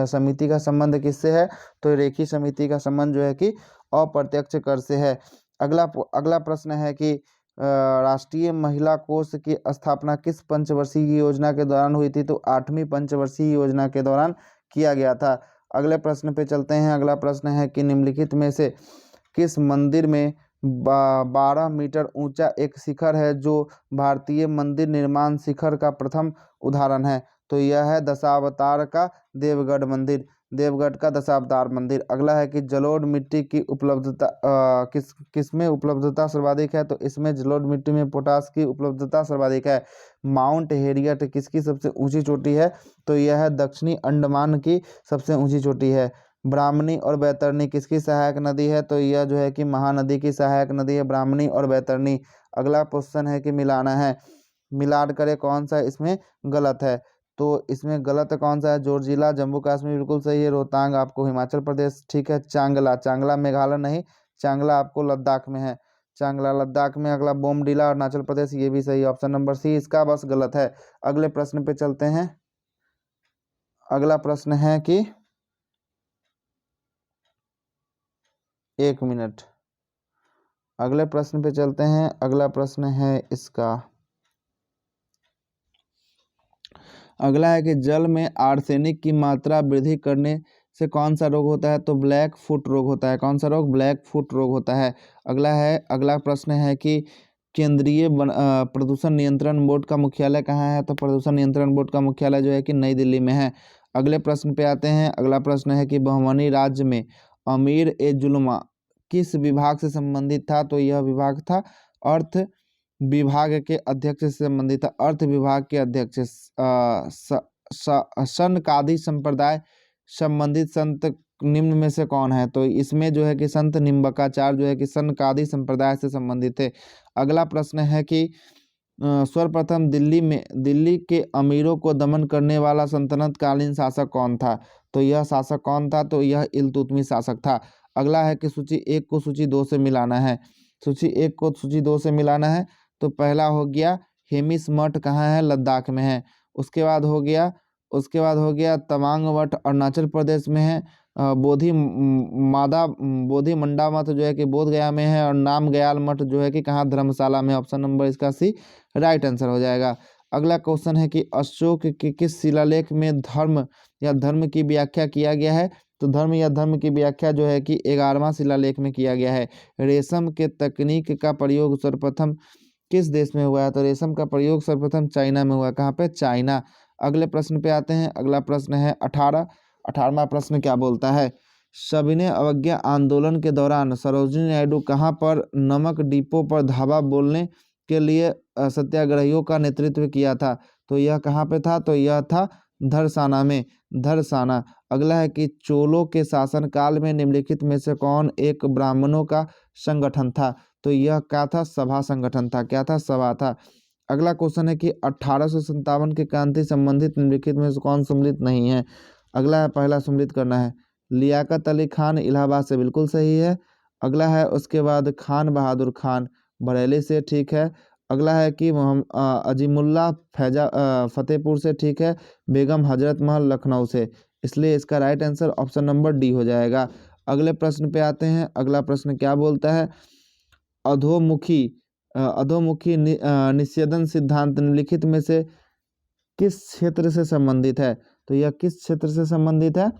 समिति का संबंध किससे है? तो रेखी समिति का संबंध जो है कि अप्रत्यक्ष कर से है। अगला प्रश्न है कि राष्ट्रीय महिला कोष की स्थापना किस पंचवर्षीय योजना के दौरान हुई थी? तो 8वीं पंचवर्षीय योजना के दौरान किया गया था। अगले प्रश्न पे चलते हैं। अगला प्रश्न है कि निम्नलिखित में से किस मंदिर में 12 मीटर ऊंचा एक शिखर है जो भारतीय मंदिर निर्माण शिखर का प्रथम उदाहरण है? तो यह है दशावतार का देवगढ़ मंदिर, देवगढ़ का दशावतार मंदिर। अगला है कि जलोढ़ मिट्टी की उपलब्धता किसमें उपलब्धता सर्वाधिक है? तो इसमें जलोढ़ मिट्टी में पोटास की उपलब्धता सर्वाधिक है। माउंट हेरियट किसकी सबसे ऊंची चोटी है? तो यह है दक्षिणी अंडमान की सबसे ऊंची चोटी है। ब्राह्मणी और बैतरणी किसकी सहायक नदी है? तो यह जो है कि महानदी की सहायक नदी है, ब्राह्मणी और बैतरणी। अगला क्वेश्चन है कि मिलाना है, मिलान करे कौन सा इसमें गलत है? तो इसमें गलत कौन सा है? जोरजिला जम्मू कश्मीर बिल्कुल सही है, रोहतांग आपको हिमाचल प्रदेश ठीक है, चांगला मेघालय नहीं, चांगला आपको लद्दाख में है, चांगला लद्दाख में। अगला बोमडिला अरुणाचल प्रदेश, ये भी सही, ऑप्शन नंबर सी इसका बस गलत है। अगले प्रश्न पे चलते हैं। अगला प्रश्न है कि 1 मिनट, अगले प्रश्न पे चलते हैं। अगला प्रश्न है इसका, अगला है कि जल में आर्सेनिक की मात्रा वृद्धि करने से कौन सा रोग होता है? तो ब्लैक फुट रोग होता है। कौन सा रोग? ब्लैक फुट रोग होता है। अगला प्रश्न है कि केंद्रीय प्रदूषण नियंत्रण बोर्ड का मुख्यालय कहाँ है? तो प्रदूषण नियंत्रण बोर्ड का मुख्यालय जो है कि नई दिल्ली में है। अगले प्रश्न पे आते हैं। अगला प्रश्न है कि बहुमनी राज्य में अमीर ए जुल्मा किस विभाग से संबंधित था? तो यह विभाग था अर्थ विभाग के अध्यक्ष से संबंधित था, अर्थ विभाग के अध्यक्ष। सनकादि संप्रदाय संबंधित संत निम्न में से कौन है? तो इसमें जो है कि संत निम्बकाचार्य जो है कि सनकादि संप्रदाय से संबंधित है। अगला प्रश्न है कि सर्वप्रथम दिल्ली के अमीरों को दमन करने वाला सल्तनत कालीन शासक कौन था? तो यह शासक कौन था? तो यह इल्तुतमिश शासक था। अगला है कि सूची 1 को सूची 2 से मिलाना है, सूची 1 को सूची 2 से मिलाना है। तो पहला हो गया हेमिस मठ, कहाँ है? लद्दाख में है। उसके बाद हो गया तवांग मठ अरुणाचल प्रदेश में है। बोधि मंडा मठ जो है कि बोध गया में है, और नाम गयाल मठ जो है कि कहाँ? धर्मशाला में। ऑप्शन नंबर इसका सी राइट आंसर हो जाएगा। अगला क्वेश्चन है कि अशोक के किस शिलालेख में धर्म की व्याख्या किया गया है? तो धर्म या धर्म की व्याख्या जो है कि 11वां शिलालेख में किया गया है। रेशम के तकनीक का प्रयोग सर्वप्रथम किस देश में हुआ है? तो रेशम का प्रयोग सर्वप्रथम चाइना में हुआ। कहाँ पे? चाइना। अगले प्रश्न पे आते हैं। अगला प्रश्न है 18वां प्रश्न क्या बोलता है? सविनय अवज्ञा आंदोलन के दौरान सरोजिनी नायडू कहाँ पर नमक डिपो पर धावा बोलने के लिए सत्याग्रहियों का नेतृत्व किया था? तो यह कहाँ पे था? तो यह था धरसाना में। धरसाना। अगला है कि चोलों के शासनकाल में निम्नलिखित में से कौन एक ब्राह्मणों का संगठन था? तो यह क्या था? सभा संगठन था। क्या था? सभा था। अगला क्वेश्चन है कि 1857 की क्रांति संबंधित निम्नलिखित में से कौन सम्मिलित नहीं है? अगला है, पहला सम्मिलित करना है लियाकत अली खान इलाहाबाद से, बिल्कुल सही है। अगला है उसके बाद खान बहादुर खान बरेली से, ठीक है। अगला है कि अजीमुल्ला फतेहपुर से, ठीक है। बेगम हजरत महल लखनऊ से। इसलिए इसका right answer option number D हो जाएगा। अगले प्रश्न पे आते हैं। अगला प्रश्न क्या बोलता है? अधोमुखी निषेधन सिद्धांत निम्नलिखित में से किस क्षेत्र से संबंधित है? तो यह किस क्षेत्र से संबंधित है?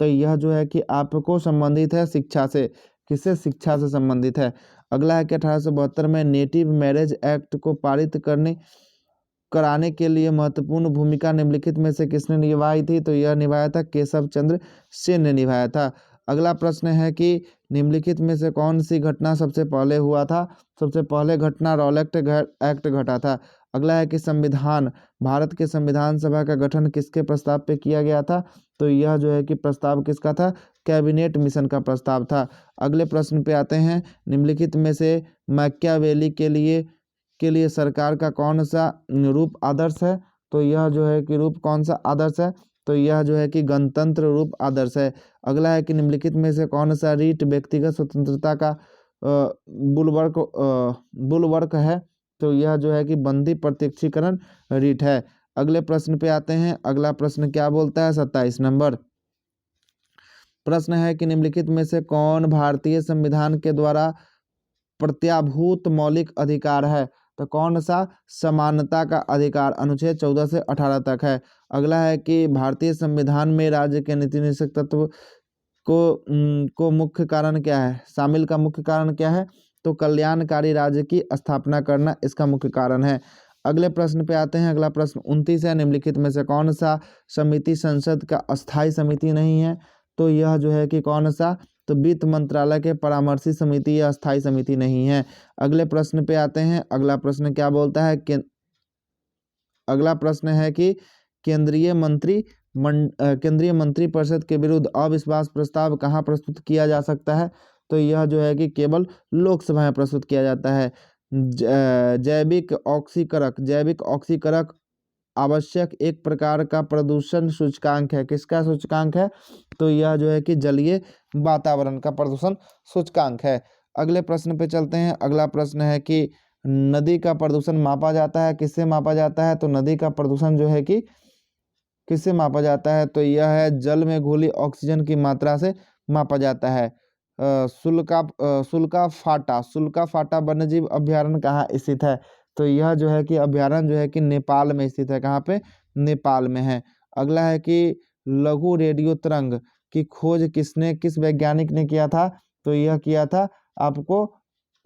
तो यह जो है कि आपको संबंधित है शिक्षा से। किससे? शिक्षा से संबंधित है। अगला है कि 1872 में नेटिव मैरिज एक्ट को पारित कराने के लिए महत्वपूर्ण भूमिका निम्नलिखित में से किसने निभाई थी? तो यह निभाया था केशव चंद्र सेन ने निभाया था। अगला प्रश्न है कि निम्नलिखित में से कौन सी घटना सबसे पहले हुआ था? सबसे पहले घटना रॉलेट एक्ट घटा था। अगला है कि भारत के संविधान सभा का गठन किसके प्रस्ताव पे किया गया था? तो यह जो है कि प्रस्ताव किसका था? कैबिनेट मिशन का प्रस्ताव था। अगले प्रश्न पे आते हैं। निम्नलिखित में से मैकियावेली के लिए सरकार का कौन सा रूप आदर्श है? तो यह जो है कि रूप कौन सा आदर्श है? तो यह जो है कि गणतंत्र रूप आदर्श है। अगला है कि निम्नलिखित में से कौन सा रीट व्यक्तिगत स्वतंत्रता का बुलवर्क है? तो यह जो है कि बंदी प्रत्यक्षीकरण रीट है। अगले प्रश्न पे आते हैं। अगला प्रश्न क्या बोलता है? 27 नंबर प्रश्न है कि निम्नलिखित में से कौन भारतीय संविधान के द्वारा प्रत्याभूत मौलिक अधिकार है? तो कौन सा? समानता का अधिकार अनुच्छेद 14 से 18 तक है। अगला है कि भारतीय संविधान में राज्य के नीति निषेध तत्व को मुख्य कारण क्या है? शामिल का मुख्य कारण क्या है? तो कल्याणकारी राज्य की स्थापना करना इसका मुख्य कारण है। अगले प्रश्न पे आते हैं। अगला प्रश्न 29 है। निम्नलिखित में से कौन सा समिति संसद का अस्थायी समिति नहीं है? तो यह जो है कि कौन सा? तो वित्त मंत्रालय के परामर्शी समिति या अस्थायी समिति नहीं है। अगले प्रश्न पे आते हैं। अगला प्रश्न क्या बोलता है? अगला प्रश्न है कि केंद्रीय मंत्रिपरिषद के विरुद्ध अविश्वास प्रस्ताव कहाँ प्रस्तुत किया जा सकता है? तो यह जो है कि केवल लोकसभा में प्रस्तुत किया जाता है। जैविक ऑक्सीकरक आवश्यक एक प्रकार का प्रदूषण सूचकांक है। किसका सूचकांक है? तो यह जो है कि जलीय वातावरण का प्रदूषण सूचकांक है। अगले प्रश्न पे चलते हैं। अगला प्रश्न है कि नदी का प्रदूषण मापा जाता है, किससे मापा जाता है? तो नदी का प्रदूषण जो है कि किससे मापा जाता है? तो यह है जल में घुली ऑक्सीजन की मात्रा से मापा जाता है। सुल्का फाटा वन्यजीव अभ्यारण्य कहाँ स्थित है? तो यह जो है कि अभ्यारण्य जो है कि नेपाल में स्थित है। कहाँ पे? नेपाल में है। अगला है कि लघु रेडियो तरंग की खोज किस वैज्ञानिक ने किया था? तो यह किया था आपको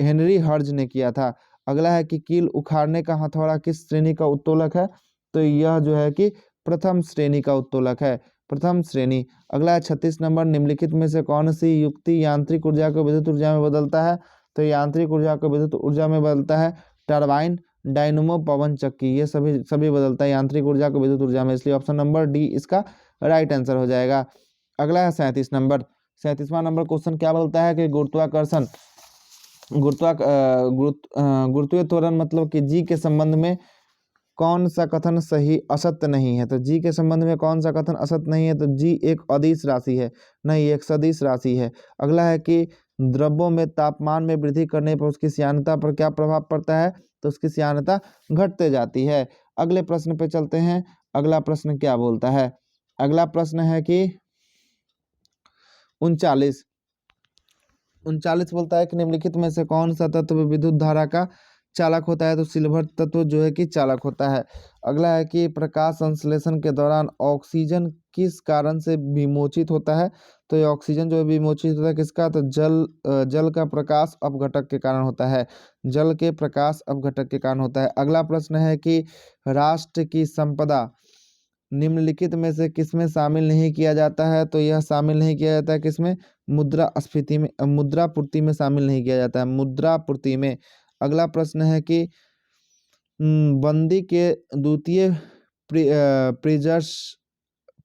हेनरी हर्ज ने किया था। अगला है कि कील उखाड़ने का हथौड़ा किस श्रेणी का उत्तोलक है? तो यह जो है कि प्रथम श्रेणी का उत्तोलक है। प्रथम श्रेणी। अगला है 36 नंबर। निम्नलिखित में से कौन सी युक्ति यांत्रिक ऊर्जा को विद्युत ऊर्जा में बदलता है? तो यांत्रिक ऊर्जा को विद्युत ऊर्जा में बदलता है टरबाइन, डायनमो, पवन चक्की। ये सभी बदलता है यांत्रिक ऊर्जा को विद्युत ऊर्जा में। इसलिए ऑप्शन नंबर डी इसका राइट आंसर हो जाएगा। अगला है 37 नंबर। 37वां नंबर क्वेश्चन क्या बोलता है कि गुरुत्वीय त्वरण मतलब कि जी के संबंध में कौन सा कथन सही असत्य नहीं है? तो जी के संबंध में कौन सा कथन असत्य नहीं है? तो जी एक अदिश राशि है, नहीं एक सदिश राशि है। अगला है कि द्रव्यों में तापमान में वृद्धि करने पर उसकी श्यानता पर क्या प्रभाव पड़ता है? तो उसकी श्यानता घटते जाती है। अगले प्रश्न पे चलते हैं। अगला प्रश्न क्या बोलता है? अगला प्रश्न है कि 39 बोलता है कि निम्नलिखित में से कौन सा तत्व विद्युत धारा का चालक होता है, तो सिल्वर तत्व जो है कि चालक होता है। अगला है कि प्रकाश संश्लेषण के दौरान ऑक्सीजन किस कारण से विमोचित होता है? तो ये ऑक्सीजन जो है विमोचित होता है किसका? तो जल का प्रकाश अपघटक के कारण होता है। जल के प्रकाश अपघटक के कारण होता है। अगला प्रश्न है कि राष्ट्र की संपदा निम्नलिखित में से किसमें शामिल नहीं किया जाता है? तो यह शामिल नहीं किया जाता है किसमें? मुद्रास्फीति में, मुद्रापूर्ति में शामिल नहीं किया जाता है, मुद्रापूर्ति में। अगला प्रश्न है कि बंदी के द्वितीय प्रिजर्स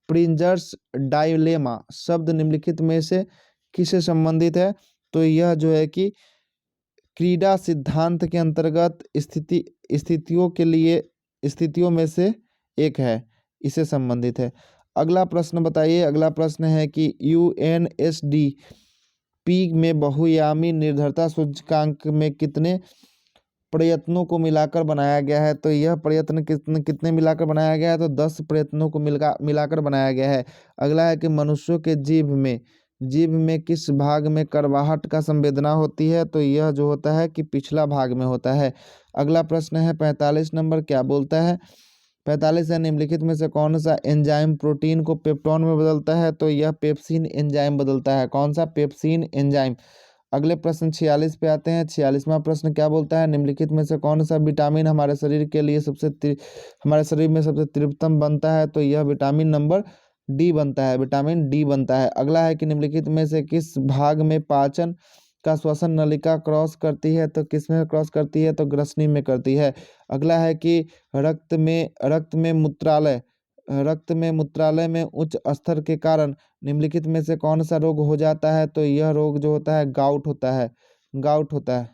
प्रिंजर्स डायलेमा शब्द निम्नलिखित में से किससे संबंधित है? तो यह जो है कि क्रीडा सिद्धांत के अंतर्गत स्थितियों में से एक है, इससे संबंधित है। अगला प्रश्न बताइए। अगला प्रश्न है कि UNSDP में बहुआयामी निर्भरता सूचकांक में कितने प्रयत्नों को मिलाकर बनाया गया है? तो यह प्रयत्न कितने मिलाकर बनाया गया है? तो 10 प्रयत्नों को मिलाकर बनाया गया है। अगला है कि मनुष्यों के जीभ में किस भाग में करवाहट का संवेदना होती है? तो यह जो होता है कि पिछला भाग में होता है। अगला प्रश्न है 45 नंबर, क्या बोलता है? 45 है निम्नलिखित में से कौन सा एंजाइम प्रोटीन को पेप्टोन में बदलता है? तो यह पेप्सिन एंजाइम बदलता है। कौन सा? Pepsin enzyme. अगले प्रश्न 46 पे आते हैं। 46वां प्रश्न क्या बोलता है? निम्नलिखित में से कौन सा विटामिन हमारे शरीर के लिए हमारे शरीर में सबसे तीव्रतम बनता है? तो यह विटामिन नंबर डी बनता है, विटामिन डी बनता है। अगला है कि निम्नलिखित में से किस भाग में पाचन का श्वसन नलिका क्रॉस करती है? तो किस में क्रॉस करती है? तो ग्रसनी में करती है। अगला है कि रक्त में मूत्रालय में उच्च स्तर के कारण निम्नलिखित में से कौन सा रोग हो जाता है? तो यह रोग जो होता है गाउट होता है, गाउट होता है।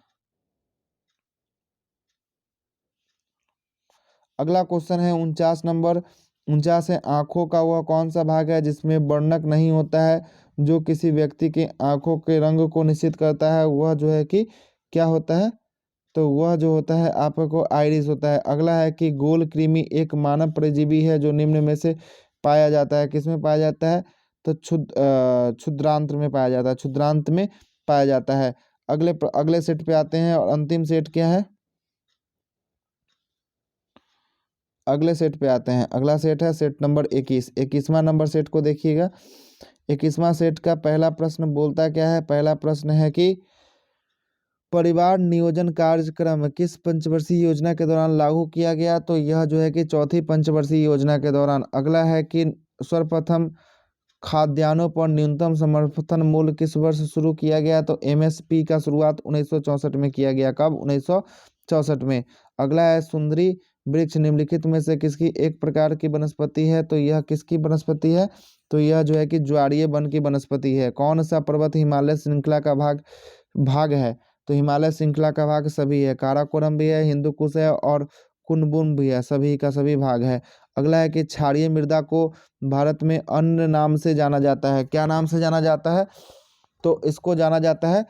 अगला क्वेश्चन है 49 नंबर। 49 है आंखों का वह कौन सा भाग है जिसमें वर्णक नहीं होता है, जो किसी व्यक्ति की आंखों के रंग को निश्चित करता है? वह जो है कि क्या होता है? तो वह जो होता है आपको आइरिस होता है। अगला है कि गोल कृमि एक मानव परजीवी है जो निम्न में से पाया जाता है। किसमें पाया जाता है? तो क्षुद्रांत में पाया जाता है, क्षुद्रांत में पाया जाता है। अगले सेट पे आते हैं और अंतिम सेट क्या है? अगले सेट पे आते हैं। अगला सेट है सेट नंबर 21। 21वां नंबर सेट को देखिएगा। 21वां सेट का पहला प्रश्न बोलता क्या है? पहला प्रश्न है कि परिवार नियोजन कार्यक्रम किस पंचवर्षीय योजना के दौरान लागू किया गया? तो यह जो है कि चौथी पंचवर्षीय योजना के दौरान। अगला है कि सर्वप्रथम खाद्यान्नों पर न्यूनतम समर्थन मूल्य किस वर्ष शुरू किया गया? तो MSP का शुरुआत 1964 में किया गया। कब? 1964 में। अगला है सुंदरी वृक्ष निम्नलिखित में से किसकी एक प्रकार की वनस्पति है? तो यह किसकी वनस्पति है? तो यह जो है कि ज्वारीय वन की वनस्पति है। कौन सा पर्वत हिमालय श्रृंखला का भाग है? तो हिमालय श्रृंखला का भाग सभी है, काराकोरम भी है, हिंदू कुश है और कुनबुन भी है, सभी का सभी भाग है। अगला है कि क्षारीय मृदा को भारत में अन्य नाम से जाना जाता है। क्या नाम से जाना जाता है? तो इसको जाना जाता है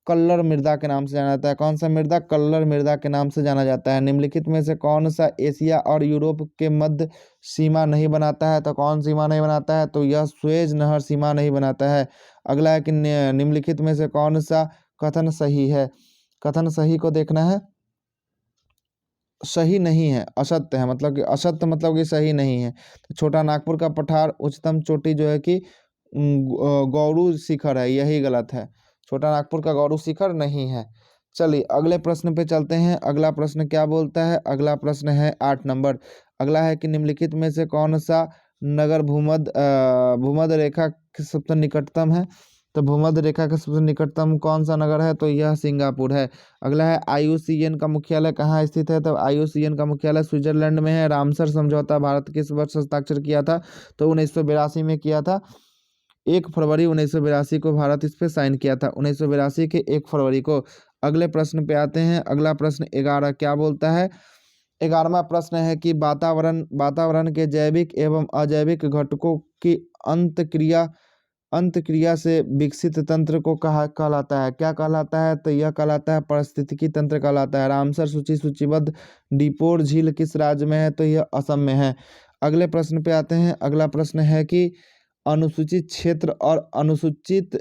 कल्लर मृदा के नाम से जाना जाता है। कौन सा मृदा? कल्लर मृदा के नाम से जाना जाता है। निम्नलिखित में से कौन सा एशिया और यूरोप के मध्य सीमा नहीं बनाता है? तो कौन सीमा नहीं बनाता है? तो यह सुएज नहर सीमा नहीं बनाता है। अगला है कि निम्नलिखित में से कौन सा कथन सही है? कथन सही को देखना है। सही नहीं है, असत्य है, मतलब कि असत्य मतलब कि सही नहीं है। तो छोटा नागपुर का पठार उच्चतम चोटी जो है कि गौरू शिखर है, यही गलत है। छोटा नागपुर का गौरू शिखर नहीं है। चलिए अगले प्रश्न पे चलते हैं। अगला प्रश्न क्या बोलता है? अगला प्रश्न है 8 नंबर। अगला है कि निम्नलिखित में से कौन सा नगर भूमध्य रेखा के सबसे निकटतम है? तो भूमध्य रेखा के सबसे निकटतम कौन सा नगर है? तो यह सिंगापुर है। अगला है IUCN का मुख्यालय कहाँ स्थित है? तो IUCN का मुख्यालय स्विट्जरलैंड में है। रामसर समझौता भारत किस वर्ष हस्ताक्षर किया था? तो 1982 में किया था। 1 फरवरी 1982 को भारत इस पे साइन किया था, 1982 के 1 फरवरी को। अगले प्रश्न पे आते हैं। अगला प्रश्न 11 क्या बोलता है? 11वां प्रश्न है कि वातावरण के जैविक एवं अजैविक घटकों की अंतक्रिया से विकसित तंत्र को कहा कहलाता है? क्या कहलाता है? तो यह कहलाता है पारिस्थितिकी तंत्र कहलाता है। रामसर सूचीबद्ध डिपोर झील किस राज्य में है? तो यह असम में है। अगले प्रश्न पे आते हैं। अगला प्रश्न है कि अनुसूचित क्षेत्र और अनुसूचित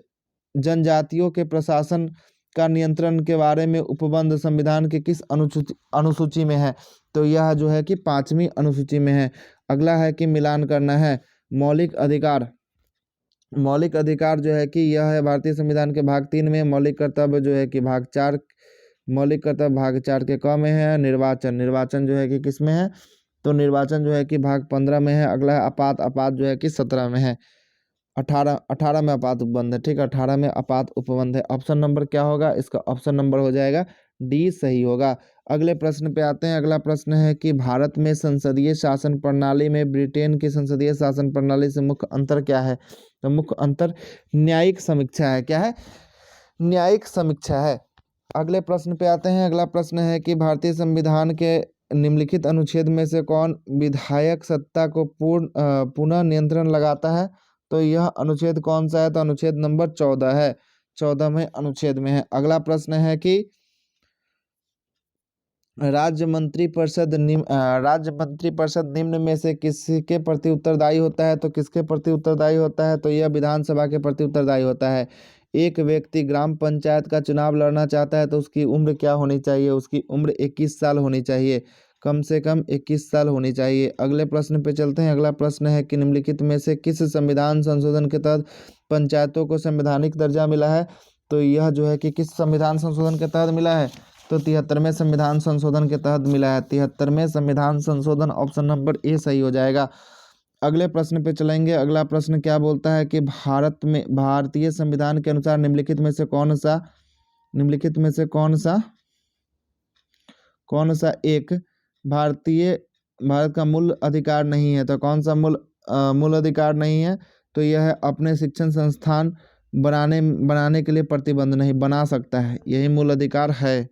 जनजातियों के प्रशासन का नियंत्रण के बारे में उपबंध संविधान के किस अनुसूची में है? तो यह जो है कि 5वीं अनुसूची में है। अगला है कि मिलान करना है। मौलिक अधिकार, मौलिक अधिकार जो है कि यह है भारतीय संविधान के भाग 3 में। मौलिक कर्तव्य जो है कि भाग 4, मौलिक कर्तव्य भाग 4 के क में है। निर्वाचन, निर्वाचन जो है कि किस में है? तो निर्वाचन जो है कि भाग 15 में है। अगला है आपात, आपात जो है कि 17 में है। 18 में आपात उपबंध है, ठीक है, 18 में आपात उपबंध है। ऑप्शन नंबर क्या होगा? इसका ऑप्शन नंबर हो जाएगा डी, सही होगा। अगले प्रश्न पे आते हैं। अगला प्रश्न है कि भारत में संसदीय शासन प्रणाली में ब्रिटेन की संसदीय शासन प्रणाली से मुख्य अंतर क्या है? तो मुख्य अंतर न्यायिक समीक्षा है। क्या है? न्यायिक समीक्षा है। अगले प्रश्न पे आते हैं। अगला प्रश्न है कि भारतीय संविधान के निम्नलिखित अनुच्छेद में से कौन विधायक सत्ता को पुनः नियंत्रण लगाता है? तो यह अनुच्छेद कौन सा है? तो अनुच्छेद नंबर 14 है, 14वें अनुच्छेद में है। अगला प्रश्न है कि राज्य मंत्रिपरिषद निम्न में से किसके प्रति उत्तरदायी होता है? तो किसके प्रति उत्तरदायी होता है? तो यह विधानसभा के प्रति उत्तरदायी होता है। एक व्यक्ति ग्राम पंचायत का चुनाव लड़ना चाहता है तो उसकी उम्र क्या होनी चाहिए? उसकी उम्र 21 साल होनी चाहिए, कम से कम 21 साल होनी चाहिए। अगले प्रश्न पे चलते हैं। अगला प्रश्न है कि निम्नलिखित में से किस संविधान संशोधन के तहत पंचायतों को संवैधानिक दर्जा मिला है? तो यह जो है कि किस संविधान संशोधन के तहत मिला है? तो 73वें संविधान संशोधन के तहत मिला है। 73वें संविधान संशोधन, ऑप्शन नंबर ए सही हो जाएगा। अगले प्रश्न पे चलेंगे। अगला प्रश्न क्या बोलता है कि भारतीय संविधान के अनुसार निम्नलिखित में से कौन सा एक भारत का मूल अधिकार नहीं है? तो कौन सा मूल अधिकार नहीं है? तो यह है अपने शिक्षण संस्थान बनाने के लिए प्रतिबंध नहीं बना सकता है, यही मूल अधिकार है।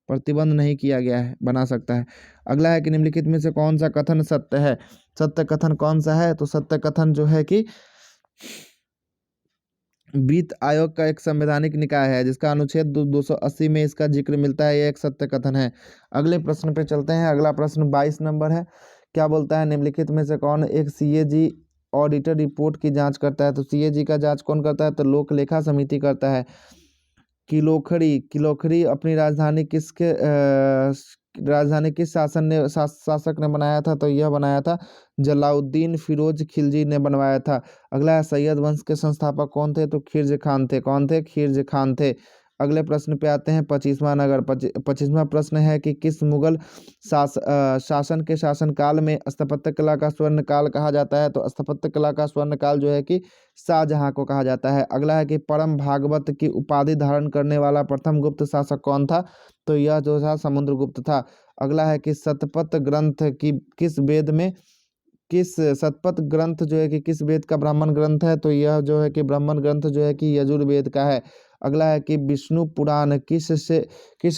प्रतिबंध नहीं किया गया है, बना सकता है। अगला है कि निम्नलिखित में से कौन सा कथन सत्य है? सत्य कथन कौन सा है? तो सत्य कथन जो है कि वित्त आयोग का एक संवैधानिक निकाय है जिसका अनुच्छेद 280 में इसका जिक्र मिलता है, यह एक सत्य कथन है। अगले प्रश्न पे चलते हैं। अगला प्रश्न 22 नंबर है। क्या बोलता है? निम्नलिखित में से कौन एक सीएजी ऑडिटर रिपोर्ट की जांच करता है? तो सीएजी का जांच कौन करता है? तो लोक लेखा समिति करता है। किलोखड़ी अपनी राजधानी किस शासक ने बनाया था? तो यह बनाया था जलाउद्दीन फिरोज खिलजी ने बनवाया था। अगला है सैयद वंश के संस्थापक कौन थे? तो खिलजी खान थे। कौन थे? खिलजी खान थे। अगले प्रश्न पे आते हैं। 25वां प्रश्न है कि किस मुगल शासन के शासनकाल में स्थापत्य कला का स्वर्ण काल कहा जाता है? तो स्थापत्य कला का स्वर्ण काल जो है कि शाहजहां को कहा जाता है। अगला है कि परम भागवत की उपाधि धारण करने वाला प्रथम गुप्त शासक कौन था? तो यह जो था समुद्रगुप्त था। अगला है कि शतपथ ग्रंथ जो है कि किस वेद का ब्राह्मण ग्रंथ है? तो यह जो है कि ब्राह्मण ग्रंथ जो है कि यजुर्वेद का है। अगला है कि विष्णु पुराण किस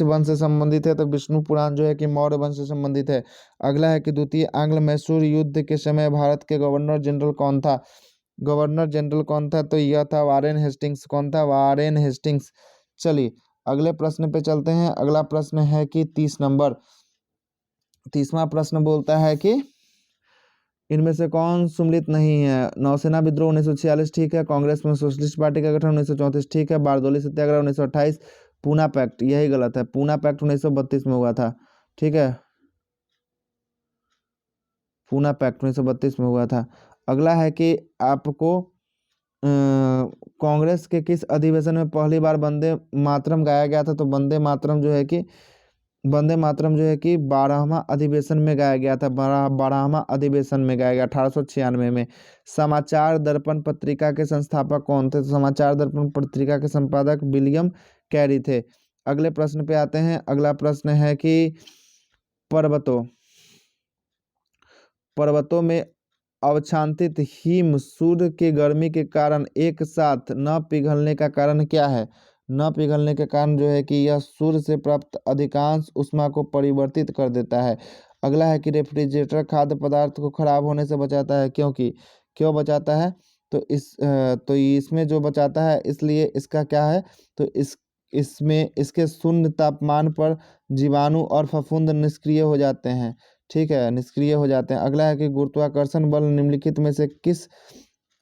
वंश से संबंधित है? तो विष्णु पुराण जो है कि मौर्य वंश से संबंधित है। अगला है कि द्वितीय आंग्ल मैसूर युद्ध के समय भारत के गवर्नर जनरल कौन था? तो यह था वारेन हेस्टिंग्स। कौन था? Warren Hastings. चलिए अगले प्रश्न पे चलते हैं। अगला प्रश्न है कि 30वां प्रश्न बोलता है कि इनमें से कौन सुमलित नहीं है? नौसेना विद्रोह 1946 ठीक है। कांग्रेस में सोशलिस्ट पार्टी का गठन 1934 ठीक है। बारदोली सत्याग्रह 1928। पूना पैक्ट यही गलत है। पूना पैक्ट 1932 में हुआ था, ठीक है। पूना पैक्ट 1932 में हुआ था। अगला है कि आपको कांग्रेस के किस अधिवेशन में पहली बार वंदे मातरम गाया गया था? तो वंदे मातरम जो है कि 12वां अधिवेशन में गाया गया था। 12वां अधिवेशन में गाया गया 1896 में। समाचार दर्पण पत्रिका के संस्थापक कौन थे? तो समाचार दर्पण पत्रिका के संपादक विलियम कैरी थे। अगले प्रश्न पे आते हैं। अगला प्रश्न है कि पर्वतों में अवक्षांतित हिम सूर्य की गर्मी के कारण एक साथ न पिघलने का कारण क्या है? न पिघलने के कारण जो है कि यह सूर्य से प्राप्त अधिकांश ऊष्मा को परिवर्तित कर देता है। अगला है कि रेफ्रिजरेटर खाद्य पदार्थ को खराब होने से बचाता है, क्यों बचाता है? तो इसमें जो बचाता है इसलिए इसका क्या है? तो इसमें इसके शून्य तापमान पर जीवाणु और फफूंद निष्क्रिय हो जाते हैं, ठीक है, निष्क्रिय हो जाते हैं। अगला है कि गुरुत्वाकर्षण बल निम्नलिखित में से किस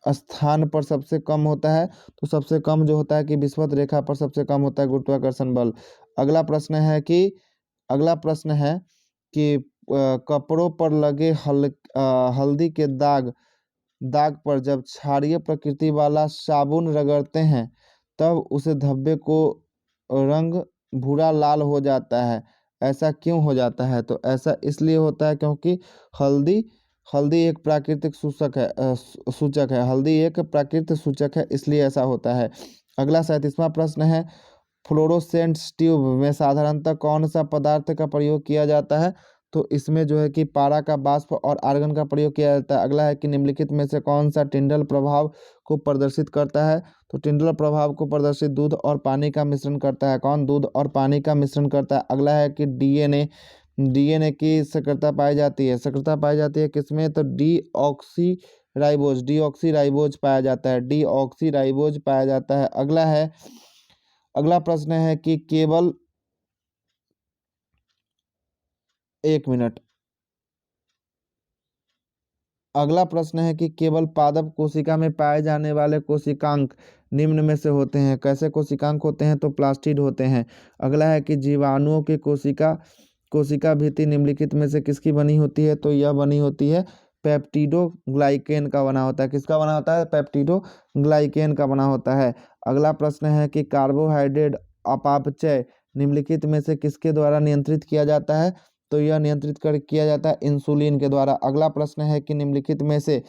स्थान पर सबसे कम होता है, तो सबसे कम जो होता है कि विषुवत रेखा पर सबसे कम होता है गुरुत्वाकर्षण बल। अगला प्रश्न है कि कपड़ों पर लगे हल्दी के दाग पर जब क्षारीय प्रकृति वाला साबुन रगड़ते हैं तब उसे धब्बे को रंग भूरा लाल हो जाता है। ऐसा क्यों हो जाता है? तो ऐसा इसलिए होता है क्योंकि हल्दी हल्दी एक प्राकृतिक सूचक है। हल्दी एक प्राकृतिक सूचक है, इसलिए ऐसा होता है। अगला 37वां प्रश्न है, फ्लोरोसेंट ट्यूब में साधारणतः कौन सा पदार्थ का प्रयोग किया जाता है? तो इसमें जो है कि पारा का वाष्प और आर्गन का प्रयोग किया जाता है। अगला है कि निम्नलिखित में से कौन सा टिंडल प्रभाव को प्रदर्शित करता है? तो टिंडल प्रभाव को प्रदर्शित दूध और पानी का मिश्रण करता है। कौन? दूध और पानी का मिश्रण करता है। अगला है कि डीएनए की सक्रियता पाई जाती है। सक्रियता पाई जाती है किसमें? तो डीऑक्सी राइबोज पाया जाता है। डीऑक्सी राइबोज पाया जाता है। अगला प्रश्न है कि केवल 1 मिनट। अगला प्रश्न है कि केवल पादप कोशिका में पाए जाने वाले कोशिकांक निम्न में से होते हैं। कैसे कोशिकांक होते हैं? तो प्लास्टिड होते हैं। अगला है कि जीवाणुओं की कोशिका भित्ति निम्नलिखित में से किसकी बनी होती है? तो यह बनी होती है पेप्टिडोग्लाइकेन का बना होता है। किसका बना होता है? पेप्टिडोग्लाइकेन का बना होता है। अगला प्रश्न है कि कार्बोहाइड्रेट अपापचय निम्नलिखित में से किसके द्वारा नियंत्रित किया जाता है? तो यह नियंत्रित किया जाता है इंसुलिन के द्वारा। अगला प्रश्न है कि निम्नलिखित में से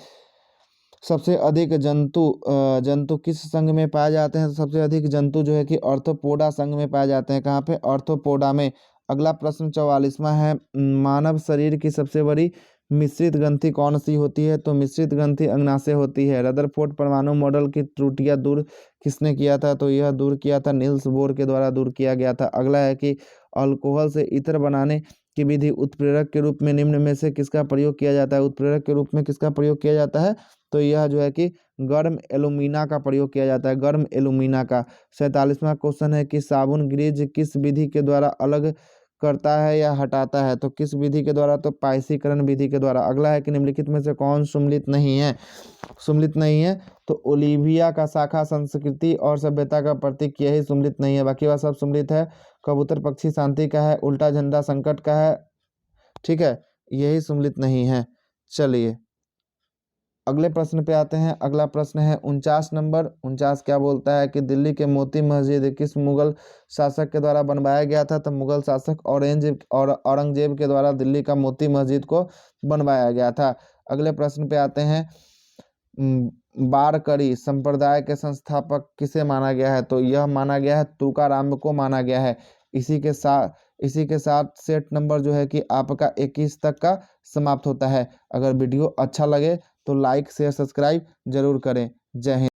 सबसे अधिक जंतु किस संघ में पाए जाते हैं? तो सबसे अधिक जंतु जो है कि ऑर्थोपोडा संघ में पाए जाते हैं। कहाँ पे? ऑर्थोपोडा में। अगला प्रश्न 44वां है, मानव शरीर की सबसे बड़ी मिश्रित ग्रंथि कौन सी होती है? तो मिश्रित ग्रंथि अग्नाशय होती है। रदरफोर्ड परमाणु मॉडल की त्रुटियां दूर किसने किया था? तो यह दूर किया था नील्स बोर के द्वारा दूर किया गया था। अगला है कि अल्कोहल से ईथर बनाने की विधि उत्प्रेरक के रूप में निम्न में से किसका प्रयोग किया जाता है? उत्प्रेरक के रूप में किसका प्रयोग किया जाता है? तो यह जो है कि गर्म एल्यूमिना का प्रयोग किया जाता है। गर्म एल्यूमिना का। 47वां क्वेश्चन है कि साबुन ग्रीज किस विधि के द्वारा अलग करता है या हटाता है? तो किस विधि के द्वारा? तो पाइसीकरण विधि के द्वारा। अगला है कि निम्नलिखित में से कौन सुम्मिलित नहीं है? तो ओलिविया का शाखा संस्कृति और सभ्यता का प्रतीक, यही सुम्मिलित नहीं है। बाकी वह सब सुम्मिलित है। कबूतर पक्षी शांति का है, उल्टा झंडा संकट का है। ठीक है, यही सुम्मिलित नहीं है। चलिए अगले प्रश्न पे आते हैं। अगला प्रश्न है 49 नंबर। 49 क्या बोलता है कि दिल्ली के मोती मस्जिद किस मुगल शासक के द्वारा बनवाया गया था? तो मुगल शासक औरंगजेब के द्वारा दिल्ली का मोती मस्जिद को बनवाया गया था। अगले प्रश्न पे आते हैं, वारकरी संप्रदाय के संस्थापक किसे माना गया है? तो यह माना गया है तुकाराम को माना गया है। इसी के साथ सेट नंबर जो है कि आपका 21 तक का समाप्त होता है। अगर वीडियो अच्छा लगे तो लाइक शेयर सब्सक्राइब जरूर करें। जय हिंद।